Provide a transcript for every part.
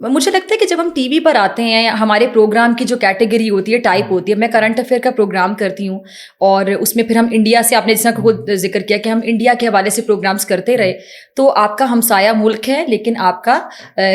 مجھے لگتا ہے کہ جب ہم ٹی وی پر آتے ہیں, ہمارے پروگرام کی جو کیٹیگری ہوتی ہے, ٹائپ ہوتی ہے, میں کرنٹ افیئر کا پروگرام کرتی ہوں اور اس میں پھر ہم انڈیا سے, آپ نے جیسا خود ذکر کیا کہ ہم انڈیا کے حوالے سے پروگرامس کرتے رہے, تو آپ کا ہمسایہ ملک ہے لیکن آپ کا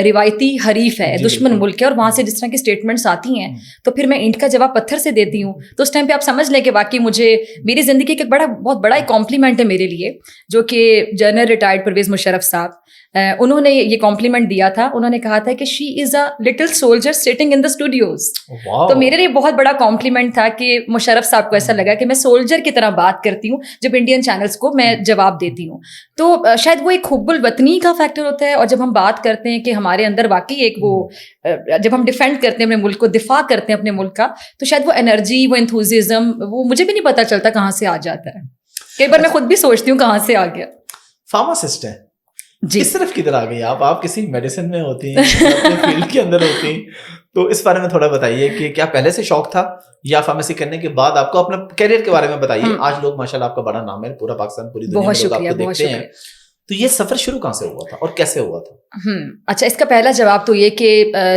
روایتی حریف ہے, دشمن ملک ہے, اور وہاں سے جس طرح کی اسٹیٹمنٹس آتی ہیں تو پھر میں اینٹ کا جواب پتھر سے دیتی ہوں. تو اس ٹائم پہ آپ سمجھ لیں کہ واقعی مجھے میری زندگی کا بہت بڑا ایک کمپلیمنٹ ہے میرے لیے, جو کہ جنرل ریٹائرڈ پرویز مشرف صاحب, انہوں نے یہ کمپلیمنٹ دیا تھا. انہوں نے کہا تھا کہ she is a little soldier sitting in the studios. تو میرے لیے بہت بڑا کمپلیمنٹ تھا کہ مشرف صاحب کو ایسا لگا کہ میں سولجر کی طرح بات کرتی ہوں جب انڈین چینلز کو میں جواب دیتی ہوں. تو شاید وہ ایک حب الوطنی کا فیکٹر ہوتا ہے, اور جب ہم بات کرتے ہیں کہ ہمارے اندر واقعی ایک وہ, جب ہم ڈیفینڈ کرتے ہیں اپنے ملک کو, دفاع کرتے ہیں اپنے ملک کا, تو شاید وہ انرجی, وہ انتھوزیزم, وہ مجھے بھی نہیں پتا چلتا کہاں سے آ جاتا ہے. کئی بار میں خود بھی سوچتی ہوں کہاں سے آ گیا. فارماسسٹ ہے جی, کس طرف کدھر آ گئی آپ کسی میڈیسن میں ہوتی ہیں, اپنے فیلڈ کے اندر ہوتی ہیں, تو اس بارے میں تھوڑا بتائیے کہ کیا پہلے سے شوق تھا یا فارمیسی کرنے کے بعد آپ کو اپنا کیریئر کے بارے میں بتائیے. آج لوگ ماشاءاللہ آپ کا بڑا نام ہے, پورا پاکستان, پوری دنیا میں لوگ آپ کو دیکھتے ہیں, تو یہ سفر شروع کہاں سے ہوا تھا اور کیسے ہوا تھا؟ اچھا, اس کا پہلا جواب تو یہ کہ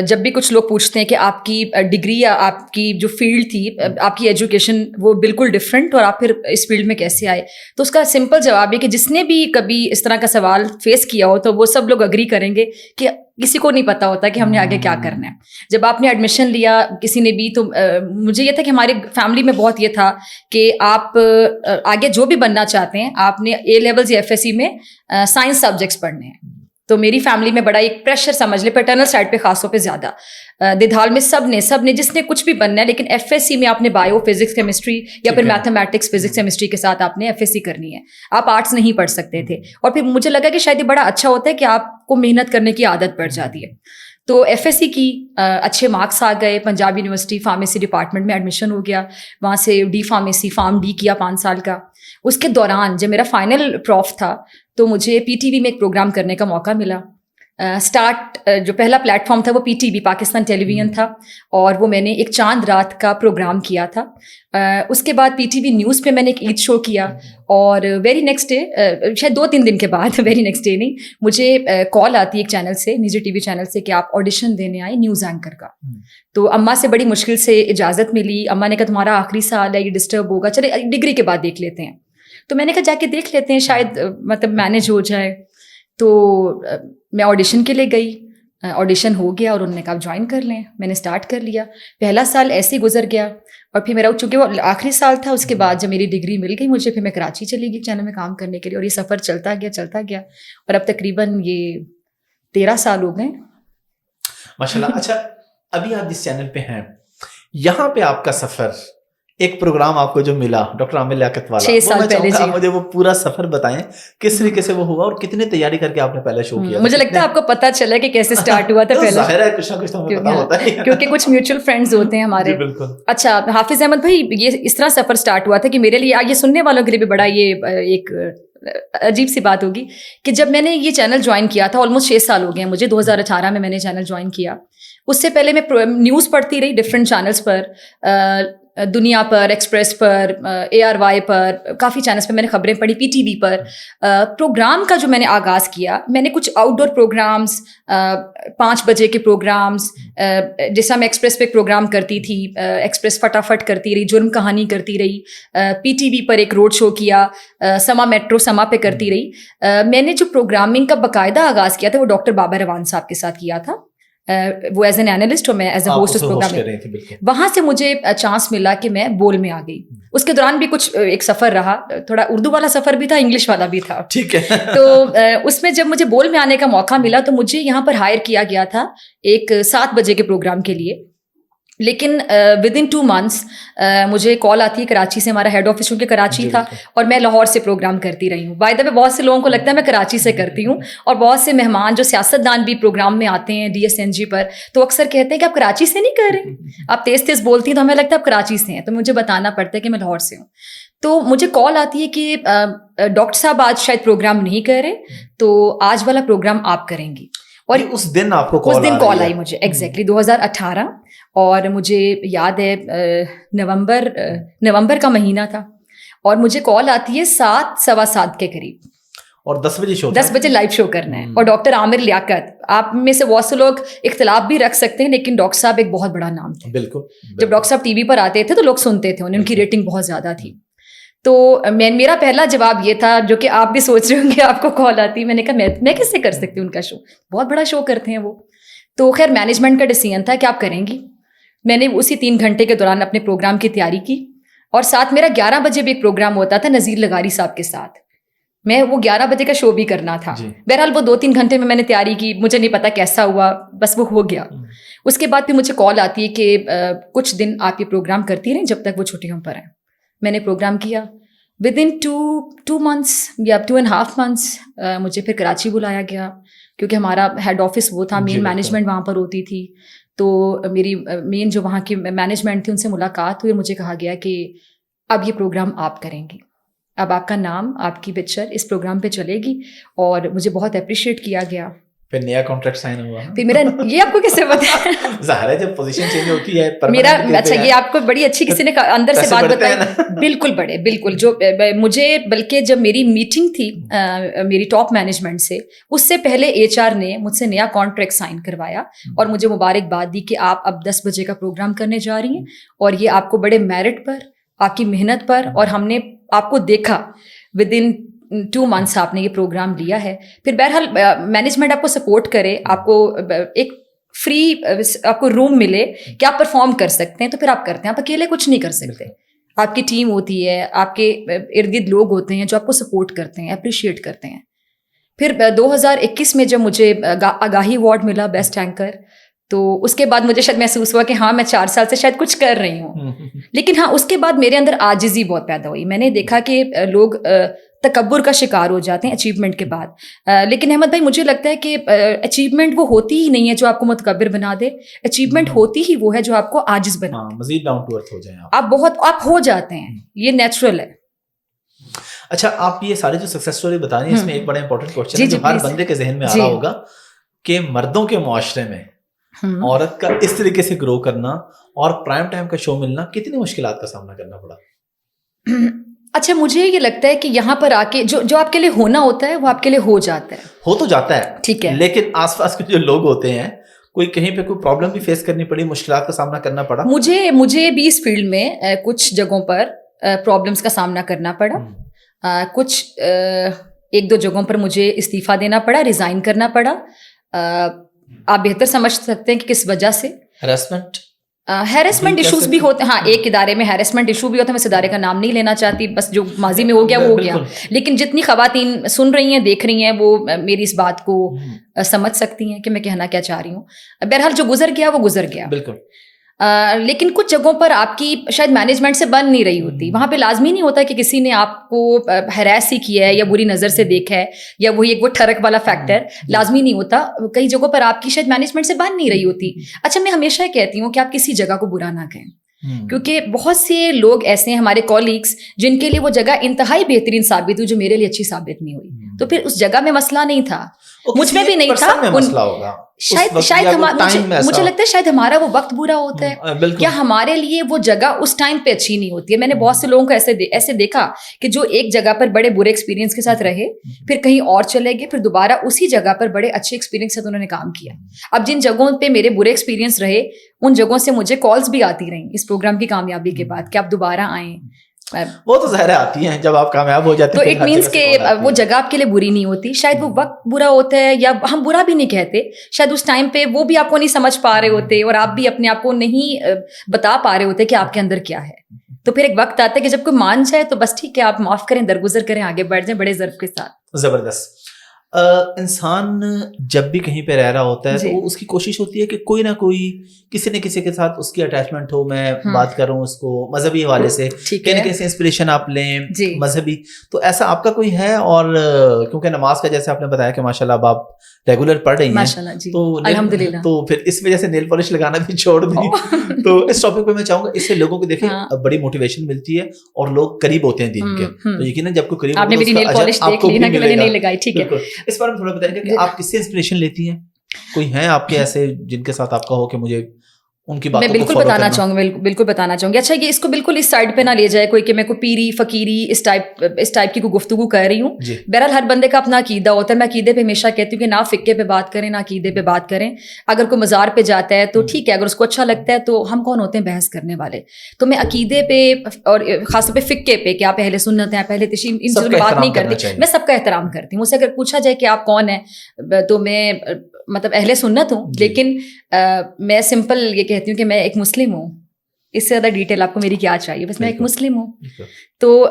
جب بھی کچھ لوگ پوچھتے ہیں کہ آپ کی ڈگری یا آپ کی جو فیلڈ تھی, آپ کی ایجوکیشن وہ بالکل ڈفرینٹ, اور آپ پھر اس فیلڈ میں کیسے آئے, تو اس کا سمپل جواب ہے کہ جس نے بھی کبھی اس طرح کا سوال فیس کیا ہو تو وہ سب لوگ اگری کریں گے کہ کسی کو نہیں پتا ہوتا کہ ہم نے آگے کیا کرنا ہے. جب آپ نے ایڈمیشن لیا کسی نے بھی, تو مجھے یہ تھا کہ ہمارے فیملی میں بہت یہ تھا کہ آپ آگے جو بھی بننا چاہتے ہیں آپ نے اے لیولز یا FSC میں سائنس سبجیکٹس پڑھنے ہیں. تو میری فیملی میں بڑا ایک پریشر سمجھ لے, پیٹرنل سائڈ پہ خاص طور پہ زیادہ, دیدھال میں سب نے جس نے کچھ بھی بننا ہے, لیکن FSC میں آپ نے بایو فزکس کیمسٹری یا پھر میتھمیٹکس فزکس کیمسٹری کے ساتھ آپ نے FSC کرنی ہے, آپ آرٹس نہیں پڑھ سکتے تھے. اور پھر مجھے لگا کہ شاید یہ بڑا اچھا ہوتا ہے کہ آپ کو محنت کرنے کی عادت پڑ جاتی ہے. تو FSC کی اچھے مارکس آ گئے, پنجاب یونیورسٹی فارمیسی ڈپارٹمنٹ میں ایڈمیشن ہو گیا, وہاں سے ڈی فارمیسی فارم ڈی کیا 5 سال کا. اس کے دوران جب میرا فائنل پروف تھا تو مجھے PTV میں ایک پروگرام کرنے کا موقع ملا. اسٹارٹ جو پہلا پلیٹ فارم تھا وہ PTV پاکستان ٹیلی ویژن تھا, اور وہ میں نے ایک چاند رات کا پروگرام کیا تھا. اس کے بعد PTV نیوز پہ میں نے ایک عید شو کیا, اور ویری نیکسٹ ڈے, شاید 2-3 دن کے بعد, ویری نیکسٹ ڈے نہیں, مجھے کال آتی ہے ایک چینل سے, نجی TV چینل سے, کہ آپ آڈیشن دینے آئے نیوز اینکر کا. تو اماں سے بڑی مشکل سے اجازت ملی. اماں نے کہا تمہارا آخری سال ہے, یہ ڈسٹرب ہوگا, چلے ڈگری کے بعد دیکھ لیتے ہیں. تو میں نے کہا جا کے دیکھ لیتے ہیں, شاید مطلب مینیج ہو جائے. تو میں آڈیشن کے لیے گئی, آڈیشن ہو گیا اور انہوں نے کہا آپ جوائن کر لیں. میں نے اسٹارٹ کر لیا. پہلا سال ایسے ہی گزر گیا, اور پھر میرا چونکہ وہ آخری سال تھا, اس کے بعد جب میری ڈگری مل گئی مجھے, پھر میں کراچی چلی گئی چینل میں کام کرنے کے لیے, اور یہ سفر چلتا گیا, اور اب تقریباً یہ 13 سال ہو گئے ماشاءاللہ. اچھا, ابھی آپ جس چینل پہ ہیں یہاں پہ آپ کا سفر, ایک پروگرام آپ کو جو ملا ڈاکٹر عامر لیاقت والا, 6 سال پہلے, آپ مجھے وہ پورا سفر بتائیں کس طریقے سے وہ ہوا اور کتنی تیاری کر کے آپ نے پہلے شو کیا. مجھے لگتا ہے آپ کو پتا چلا کہ کیسے سٹارٹ ہوا تھا پہلے, ظاہر ہے کچھ نہ کچھ تو ہمیں پتا ہوتا ہے کیونکہ کچھ میوچل فرینڈز ہوتے ہیں ہمارے. بالکل. اچھا حافظ احمد بھائی, یہ اس طرح سفر سٹارٹ ہوا تھا کہ میرے لیے, یہ سننے والوں کے لیے بھی بڑا یہ ایک عجیب سی بات ہوگی کہ جب میں نے یہ چینل جوائن کیا تھا, آلموسٹ 6 سال ہو گئے مجھے, 2018 میں نے چینل جوائن کیا. اس سے پہلے میں نیوز پڑھتی رہی ڈفرینٹ چینلز پر, دنیا پر, ایکسپریس پر, ARY پر, کافی چینلز پہ میں نے خبریں پڑھی, PTV پر. پروگرام کا جو میں نے آغاز کیا, میں نے کچھ آؤٹ ڈور پروگرامز, 5 بجے کے پروگرامز, جیسا میں ایکسپریس پہ پروگرام کرتی تھی, ایکسپریس فٹافٹ کرتی رہی, جرم کہانی کرتی رہی, PTV پر ایک روڈ شو کیا, سما میٹرو سما پہ کرتی رہی. میں نے جو پروگرامنگ کا باقاعدہ آغاز کیا تھا وہ ڈاکٹر بابا روان صاحب کے ساتھ کیا تھا, وہ ایز این اینالسٹ اور میں ایز اے ہوسٹ اس پروگرام. وہاں سے مجھے چانس ملا کہ میں بول میں آ گئی. اس کے دوران بھی کچھ ایک سفر رہا, تھوڑا اردو والا سفر بھی تھا, انگلش والا بھی تھا. ٹھیک ہے. تو اس میں جب مجھے بول میں آنے کا موقع ملا تو مجھے یہاں پر ہائر کیا گیا تھا ایک 7 بجے کے پروگرام کے لیے. لیکن ود ان 2 months مجھے کال آتی ہے کراچی سے, ہمارا ہیڈ آفس چونکہ کراچی تھا, اور میں لاہور سے پروگرام کرتی رہی ہوں. بائی دا وے بہت سے لوگوں کو لگتا ہے میں کراچی سے کرتی ہوں, اور بہت سے مہمان جو سیاستدان بھی پروگرام میں آتے ہیں DSNG پر, تو اکثر کہتے ہیں کہ آپ کراچی سے نہیں کر رہے, آپ تیز بولتی ہیں تو ہمیں لگتا ہے آپ کراچی سے ہیں. تو مجھے بتانا پڑتا ہے کہ میں لاہور سے ہوں. تو مجھے کال آتی ہے کہ ڈاکٹر صاحب آج شاید پروگرام نہیں کر رہے, تو آج والا پروگرام آپ کریں گی. اور اس دن آپ کو کال آئی مجھے ایگزیکٹلی 2018, اور مجھے یاد ہے نومبر کا مہینہ تھا, اور مجھے کال آتی ہے 7 سوا 7 کے قریب. اور 10 بجے شو 10 بجے لائیو شو کرنا ہے. اور ڈاکٹر عامر لیاقت, آپ میں سے بہت سے لوگ اختلاف بھی رکھ سکتے ہیں, لیکن ڈاکٹر صاحب ایک بہت بڑا نام تھے. بالکل. جب ڈاکٹر صاحب ٹی وی پر آتے تھے تو لوگ سنتے تھے, ان کی ریٹنگ بہت زیادہ تھی. تو میرا پہلا جواب یہ تھا, جو کہ آپ بھی سوچ رہے ہوں گے آپ کو کال آتی, میں نے کہا میں کس سے کر سکتی ہوں ان کا شو, بہت بڑا شو کرتے ہیں وہ. تو خیر مینجمنٹ کا ڈیسیژن تھا کہ آپ کریں گی. میں نے اسی 3 گھنٹے کے دوران اپنے پروگرام کی تیاری کی, اور ساتھ میرا 11 بجے بھی ایک پروگرام ہوتا تھا نذیر لغاری صاحب کے ساتھ, میں وہ 11 بجے کا شو بھی کرنا تھا. بہرحال وہ 2-3 گھنٹے میں نے تیاری کی, مجھے نہیں پتا کیسا ہوا, بس وہ ہو گیا. اس کے بعد پھر مجھے کال آتی ہے کہ کچھ دن آپ یہ پروگرام کرتی رہیں جب تک وہ چھٹیوں پر ہیں. میں نے پروگرام کیا, ودن 2 months یا 2.5 months مجھے پھر کراچی بلایا گیا, کیونکہ ہمارا ہیڈ آفس وہ تھا, مین مینجمنٹ وہاں پر ہوتی تھی. تو میری مین جو وہاں کی مینجمنٹ تھی ان سے ملاقات ہوئی, اور مجھے کہا گیا کہ اب یہ پروگرام آپ کریں گی, اب آپ کا نام, آپ کی پکچر اس پروگرام پہ چلے گی. اور مجھے بہت اپریشیٹ کیا گیا. پھر نیا کانٹریکٹ سائن ہوا. پھر میرا یہ آپ کو کیسے پتا؟ ظاہر ہے جب پوزیشن چینج ہوتی ہے میرا, اچھا یہ آپ کو بڑی اچھی کسی نے اندر سے بات بتائی. بالکل بڑے, بالکل. جو مجھے بلکہ جب میری میٹنگ تھی میری ٹاپ مینجمنٹ سے, اس سے پہلے HR نے مجھ سے نیا کانٹریکٹ سائن کروایا اور مجھے مبارکباد دی کہ آپ اب 10 بجے کا پروگرام کرنے جا رہی ہیں, اور یہ آپ کو بڑے میرٹ پر, آپ کی محنت پر, اور ہم نے آپ کو دیکھا ودن 2 months آپ نے یہ پروگرام لیا ہے. پھر بہرحال مینجمنٹ آپ کو سپورٹ کرے, آپ کو ایک فری آپ کو روم ملے کہ آپ پرفارم کر سکتے ہیں, تو پھر آپ کرتے ہیں. آپ اکیلے کچھ نہیں کر سکتے, آپ کی ٹیم ہوتی ہے, آپ کے ارد گرد لوگ ہوتے ہیں جو آپ کو سپورٹ کرتے ہیں, اپریشیٹ کرتے ہیں. پھر 2021 میں جب مجھے آگاہی ایوارڈ ملا بیسٹ اینکر, تو اس کے بعد مجھے شاید محسوس ہوا کہ ہاں میں 4 سال سے شاید کچھ کر رہی ہوں. لیکن ہاں اس کے بعد میرے اندر عاجزی بہت پیدا ہوئی. میں نے دیکھا کہ لوگ تکبر کا شکار ہو جاتے ہیں اچیومنٹ کے بعد. لیکن احمد بھائی مجھے لگتا ہے کہ اچیومنٹ وہ ہوتی ہی نہیں ہے جو آپ کو متکبر بنا دے. اچیومنٹ ہوتی ہی وہ ہے جو آپ کو عاجز بنا دے, مزید ڈاؤن ٹو ارتھ ہو جائیں آپ ہو جاتے ہیں, یہ نیچرل ہے. اچھا, آپ یہ ساری جو سکسیس اسٹوری بتا رہی ہیں, اس میں ایک بڑا امپورٹنٹ کوسچن ہے جو ہر بندے کے ذہن میں آ رہا ہوگا کہ مردوں کے معاشرے میں عورت کا اس طریقے سے گرو کرنا اور پرائم ٹائم کا شو ملنا کتنی مشکلات کا سامنا کرنا پڑا. اچھا, مجھے یہ لگتا ہے کہ یہاں پر آ کے جو آپ کے لیے ہونا ہوتا ہے وہ آپ کے لیے ہو جاتا ہے. ہو تو جاتا ہے, ٹھیک ہے, لیکن آس پاس کے جو لوگ ہوتے ہیں, کوئی کہیں پہ کوئی پرابلم بھی فیس کرنی پڑی, مشکلات کا سامنا کرنا پڑا. مجھے بھی اس فیلڈ میں کچھ جگہوں پر پرابلمس کا سامنا کرنا پڑا. کچھ 1-2 جگہوں پر مجھے استعفیٰ دینا پڑا, ریزائن کرنا پڑا. آپ بہتر سمجھ سکتے ہیں کہ کس وجہ سے. ہیرسمنٹ ایشوز بھی ہوتے ہیں. ہاں, ایک ادارے میں ہیرسمنٹ ایشو بھی ہوتا ہے, میں اس ادارے کا نام نہیں لینا چاہتی, بس جو ماضی میں ہو گیا وہ ہو گیا. لیکن جتنی خواتین سن رہی ہیں, دیکھ رہی ہیں, وہ میری اس بات کو سمجھ سکتی ہیں کہ میں کہنا کیا چاہ رہی ہوں. بہرحال جو گزر گیا وہ گزر گیا. بالکل. لیکن کچھ جگہوں پر آپ کی شاید مینجمنٹ سے بن نہیں رہی ہوتی. وہاں پہ لازمی نہیں ہوتا کہ کسی نے آپ کو ہراس ہی کیا ہے یا بری نظر سے دیکھا ہے, یا وہی ایک وہ ٹھڑک والا فیکٹر لازمی نہیں ہوتا. کئی جگہوں پر آپ کی شاید مینجمنٹ سے بن نہیں رہی ہوتی. اچھا, میں ہمیشہ کہتی ہوں کہ آپ کسی جگہ کو برا نہ کہیں, کیونکہ بہت سے لوگ ایسے ہیں ہمارے کولیگس جن کے لیے وہ جگہ انتہائی بہترین ثابت ہوئی, جو میرے لیے اچھی ثابت نہیں ہوئی. تو پھر اس جگہ میں مسئلہ نہیں تھا, مجھ میں بھی نہیں تھا. شاید مجھے لگتا ہے شاید ہمارا وہ وقت برا ہوتا ہے, یا ہمارے لیے وہ جگہ اس ٹائم پہ اچھی نہیں ہوتی ہے. میں نے بہت سے لوگوں کو ایسے دیکھا کہ جو ایک جگہ پر بڑے برے ایکسپیرینس کے ساتھ رہے, پھر کہیں اور چلے گئے, پھر دوبارہ اسی جگہ پر بڑے اچھے ایکسپیرینس کے ساتھ انہوں نے کام کیا. اب جن جگہوں پہ میرے برے ایکسپیرینس رہے, ان جگہوں سے مجھے کالز بھی آتی رہیں اس پروگرام کی کامیابی کے بعد کہ آپ دوبارہ آئیں. وہ تو ظاہر آتی ہیں جب آپ کامیاب ہو جاتے ہیں, تو اٹ مینس کہ وہ جگہ آپ کے لیے بری نہیں ہوتی. شاید وہ وقت برا ہوتا ہے, یا ہم برا بھی نہیں کہتے, شاید اس ٹائم پہ وہ بھی آپ کو نہیں سمجھ پا رہے ہوتے, اور آپ بھی اپنے آپ کو نہیں بتا پا رہے ہوتے کہ آپ کے اندر کیا ہے. تو پھر ایک وقت آتا ہے کہ جب کوئی مان جائے تو بس ٹھیک ہے, آپ معاف کریں, درگزر کریں, آگے بڑھ جائیں بڑے ضرف کے ساتھ. زبردست. انسان جب بھی کہیں پہ رہ رہا ہوتا ہے تو اس کی کوشش ہوتی ہے کہ کوئی نہ کوئی کسی نہ کسی کے ساتھ اس کی اٹیچمنٹ ہو. میں بات کر رہا ہوں اس کو مذہبی حوالے سے, کہیں نہ کہیں سے آپ لیں مذہبی. تو ایسا آپ کا کوئی ہے؟ اور کیونکہ نماز کا جیسے آپ نے بتایا کہ ماشاء اللہ آپ ریگولر پڑھ رہی ہیں, تو پھر اس وجہ سے نیل پالش لگانا بھی چھوڑ دی. تو اس ٹاپک پہ میں چاہوں گا, اس سے لوگوں کو دیکھیں بڑی موٹیویشن ملتی ہے اور لوگ قریب ہوتے ہیں دین کے. تو یقیناً جب کوئی قریب آپ کو بھی ملے گا. اس بارے میں تھوڑا بتائیں گے کہ آپ کس سے انسپریشن لیتی ہیں؟ کوئی ہیں آپ کے ایسے جن کے ساتھ آپ کا ہو کہ مجھے ان کی میں باتوں کو بالکل فالو بتانا کرنا. چاہوں گی، بالکل بتانا چاہوں گی. اچھا یہ اس کو بالکل اس سائڈ پہ نہ لے جائے کوئی کہ میں کوئی پیری فقیری اس ٹائپ کی کوئی گفتگو کر رہی ہوں. جی بہرحال ہر بندے کا اپنا عقیدہ ہوتا ہے. میں عقیدے پہ ہمیشہ کہتی ہوں کہ نہ فقے پہ بات کریں نہ عقیدے پہ بات کریں. اگر کوئی مزار پہ جاتا ہے تو ٹھیک ہے، اگر اس کو اچھا لگتا ہے تو ہم کون ہوتے ہیں بحث کرنے والے. تو میں عقیدے پہ اور خاص طور پہ فقے پہ کہ آپ اہل سنت ہیں، آپ اہل تشیع، ان چیزوں پہ بات نہیں کرتی. میں سب کا احترام کرتی ہوں. مجھ سے اگر پوچھا جائے کہ آپ کون ہیں تو میں مطلب اہل سنت ہوں، لیکن میں سمپل یہ کہتی ہوں کہ میں ایک مسلم ہوں. اس سے زیادہ ڈیٹیل آپ کو میری کیا چاہیے، بس میں ایک مسلم ہوں. تو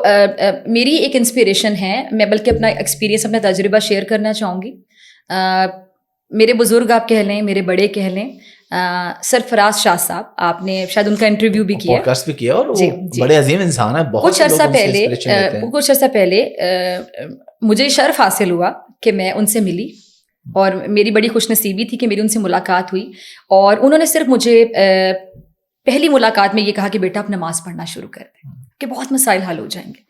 میری ایک انسپریشن ہے، میں بلکہ اپنا ایکسپیرینس اپنا تجربہ شیئر کرنا چاہوں گی. میرے بزرگ آپ کہہ لیں، میرے بڑے کہہ لیں، سرفراز شاہ صاحب، آپ نے شاید ان کا انٹرویو بھی کیا، پوڈ کاسٹ بھی کیا، اور وہ بڑے عظیم انسان ہیں. کچھ عرصہ پہلے مجھے شرف حاصل ہوا کہ میں ان سے ملی، اور میری بڑی خوش نصیبی تھی کہ میری ان سے ملاقات ہوئی. اور انہوں نے صرف مجھے پہلی ملاقات میں یہ کہا کہ بیٹا آپ نماز پڑھنا شروع کر دیں کہ بہت مسائل حل ہو جائیں گے.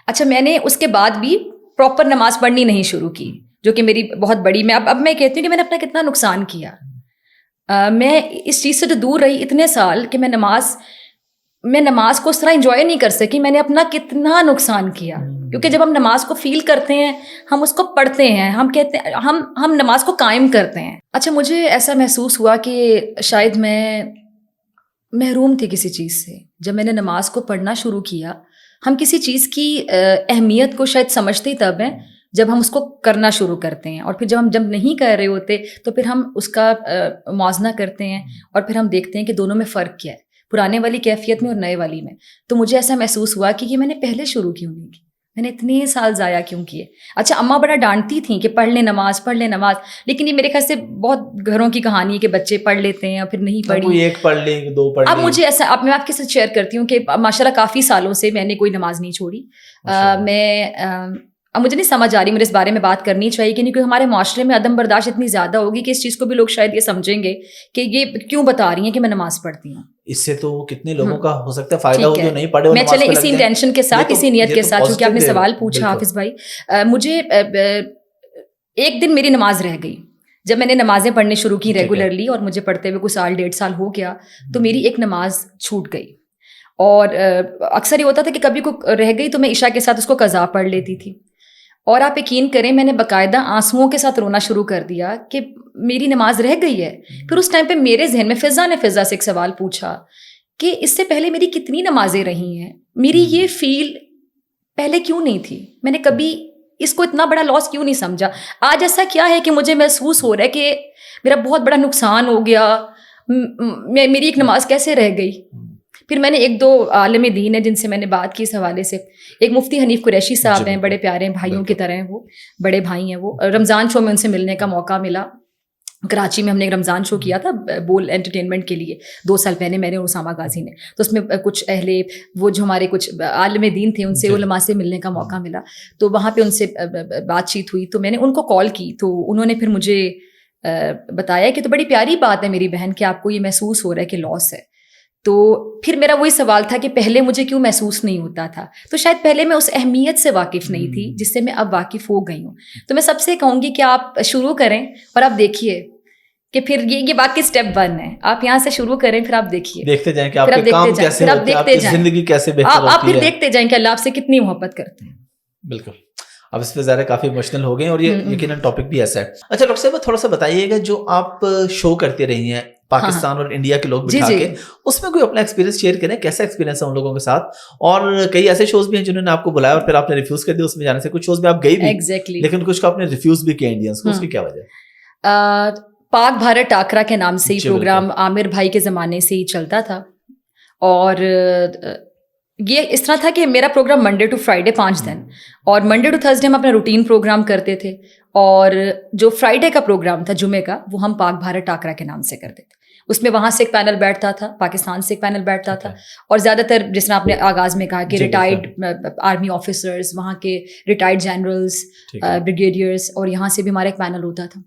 اچھا میں نے اس کے بعد بھی پراپر نماز پڑھنی نہیں شروع کی، جو کہ میری بہت بڑی، میں اب میں کہتی ہوں کہ میں نے اپنا کتنا نقصان کیا. میں اس چیز سے جو دور رہی اتنے سال کہ میں نماز کو اس طرح انجوائے نہیں کر سکی. میں نے اپنا کتنا نقصان کیا، کیونکہ جب ہم نماز کو فیل کرتے ہیں، ہم اس کو پڑھتے ہیں، ہم کہتے ہیں ہم نماز کو قائم کرتے ہیں. اچھا مجھے ایسا محسوس ہوا کہ شاید میں محروم تھی کسی چیز سے. جب میں نے نماز کو پڑھنا شروع کیا، ہم کسی چیز کی اہمیت کو شاید سمجھتے ہی تب ہیں جب ہم اس کو کرنا شروع کرتے ہیں، اور پھر جب نہیں کر رہے ہوتے تو پھر ہم اس کا موازنہ کرتے ہیں، اور پھر ہم دیکھتے ہیں کہ دونوں میں فرق کیا ہے، پرانے والی کیفیت میں اور نئے والی میں. تو مجھے ایسا محسوس ہوا کہ یہ میں نے پہلے شروع کیوں نہیں کی، میں نے اتنے سال ضائع کیوں کیے. اچھا اماں بڑا ڈانٹتی تھیں کہ پڑھ لیں نماز، لیکن یہ میرے خیال سے بہت گھروں کی کہانی ہے کہ بچے پڑھ لیتے ہیں اور پھر نہیں پڑھی. ایک پڑھ لیں، دو پڑھ لیں. اب مجھے ایسا، اب میں آپ کے ساتھ شیئر کرتی ہوں کہ ماشاءاللہ کافی سالوں سے میں نے کوئی نماز نہیں چھوڑی. اب مجھے نہیں سمجھ آ رہی مجھے اس بارے میں بات کرنی چاہیے کہ نہیں، کیونکہ ہمارے معاشرے میں عدم برداشت اتنی زیادہ ہوگی کہ اس چیز کو بھی لوگ شاید یہ سمجھیں گے کہ یہ کیوں بتا رہی ہیں کہ میں نماز پڑھتی ہوں. اس سے تو کتنے لوگوں کا ہو سکتا ہے فائدہ ہو جو نہیں پڑھے. میں چلے اسی انٹینشن کے ساتھ، اسی نیت کے ساتھ، کیونکہ آپ نے سوال پوچھا حافظ بھائی، مجھے ایک دن میری نماز رہ گئی. جب میں نے نمازیں پڑھنی شروع کی ریگولرلی، اور مجھے پڑھتے ہوئے کوئی 1.5 سال ہو گیا، تو میری ایک نماز چھوٹ گئی. اور اکثر یہ ہوتا تھا کہ کبھی کو رہ گئی تو میں عشاء کے ساتھ اس کو قضا پڑھ لیتی تھی. اور آپ یقین کریں میں نے باقاعدہ آنسوؤں کے ساتھ رونا شروع کر دیا کہ میری نماز رہ گئی ہے. پھر اس ٹائم پہ میرے ذہن میں فضا سے ایک سوال پوچھا کہ اس سے پہلے میری کتنی نمازیں رہی ہیں، میری یہ فیل پہلے کیوں نہیں تھی، میں نے کبھی اس کو اتنا بڑا لاس کیوں نہیں سمجھا. آج ایسا کیا ہے کہ مجھے محسوس ہو رہا ہے کہ میرا بہت بڑا نقصان ہو گیا، میری ایک نماز کیسے رہ گئی. پھر میں نے 1-2 عالم دین ہیں جن سے میں نے بات کی اس حوالے سے. ایک مفتی حنیف قریشی صاحب ہیں، بڑے پیارے بھائیوں کی طرح ہیں، وہ بڑے بھائی ہیں. وہ رمضان شو میں ان سے ملنے کا موقع ملا. کراچی میں ہم نے ایک رمضان شو کیا تھا بول انٹرٹینمنٹ کے لیے 2 سال پہلے، میں نے اور اسامہ غازی نے. تو اس میں کچھ وہ جو ہمارے کچھ عالم دین تھے ان سے، علماء سے ملنے کا موقع ملا. تو وہاں پہ ان سے بات چیت ہوئی، تو میں نے ان کو کال کی. تو انہوں نے پھر مجھے بتایا کہ تو بڑی پیاری بات ہے میری بہن کہ آپ کو یہ محسوس ہو رہا ہے کہ لاس ہے. تو پھر میرا وہی سوال تھا کہ پہلے مجھے کیوں محسوس نہیں ہوتا تھا. تو شاید پہلے میں اس اہمیت سے واقف نہیں تھی جس سے میں اب واقف ہو گئی ہوں. تو میں سب سے کہوں گی کہ آپ شروع کریں اور آپ دیکھیے کہ پھر یہ باقی اسٹیپ 1 ہے. آپ یہاں سے شروع کریں، پھر آپ دیکھیے، دیکھتے جائیں کہ آپ کے کام کیسے ہوتے ہیں، آپ کی زندگی کیسے بہتر ہوتی ہے. آپ پھر دیکھتے جائیں کہ اللہ آپ سے کتنی محبت کرتے ہیں. بالکل. اب اس پہ ظاہر کافی ایموشنل ہو گئے اور یہ یقیناً ٹاپک بھی ایسا ہے. اچھا ڈاکٹر صاحب تھوڑا سا بتائیے گا، جو آپ شو کرتے رہی ہیں پاکستان اور انڈیا کے لوگ بٹھا کے، اس میں کوئی اپنا ایکسپیرینس شیئر کریں، کیسا ایکسپیرینس ہے ان لوگوں کے ساتھ. اور کئی ایسے شوز بھی ہیں جنہوں نے آپ کو بلایا اور پھر آپ نے ریفیوز کر دیا اس میں جانے سے. کچھ شوز میں آپ گئی بھی لیکن کچھ کو آپ نے ریفیوز بھی کیا انڈینس کو، اس کی کیا وجہ؟ پاک بھارت ٹاکرا کے نام سے یہ پروگرام عامر بھائی کے زمانے سے ہی چلتا تھا. اور یہ اس طرح تھا کہ میرا پروگرام منڈے ٹو فرائیڈے 5 دن، اور منڈے ٹو تھرسڈے ہم اپنا روٹین پروگرام کرتے تھے. اور جو فرائیڈے کا پروگرام تھا جمعے کا، وہ ہم پاک بھارت ٹاکرا کے نام سے کرتے تھے. اس میں وہاں سے ایک پینل بیٹھتا تھا، پاکستان سے ایک پینل بیٹھتا تھا، اور زیادہ تر جس طرح آپ نے آغاز میں کہا کہ ریٹائرڈ آرمی آفیسرز، وہاں کے ریٹائرڈ جنرلز، بریگیڈیئرس، اور یہاں سے بھی ہمارا ایک پینل ہوتا تھا.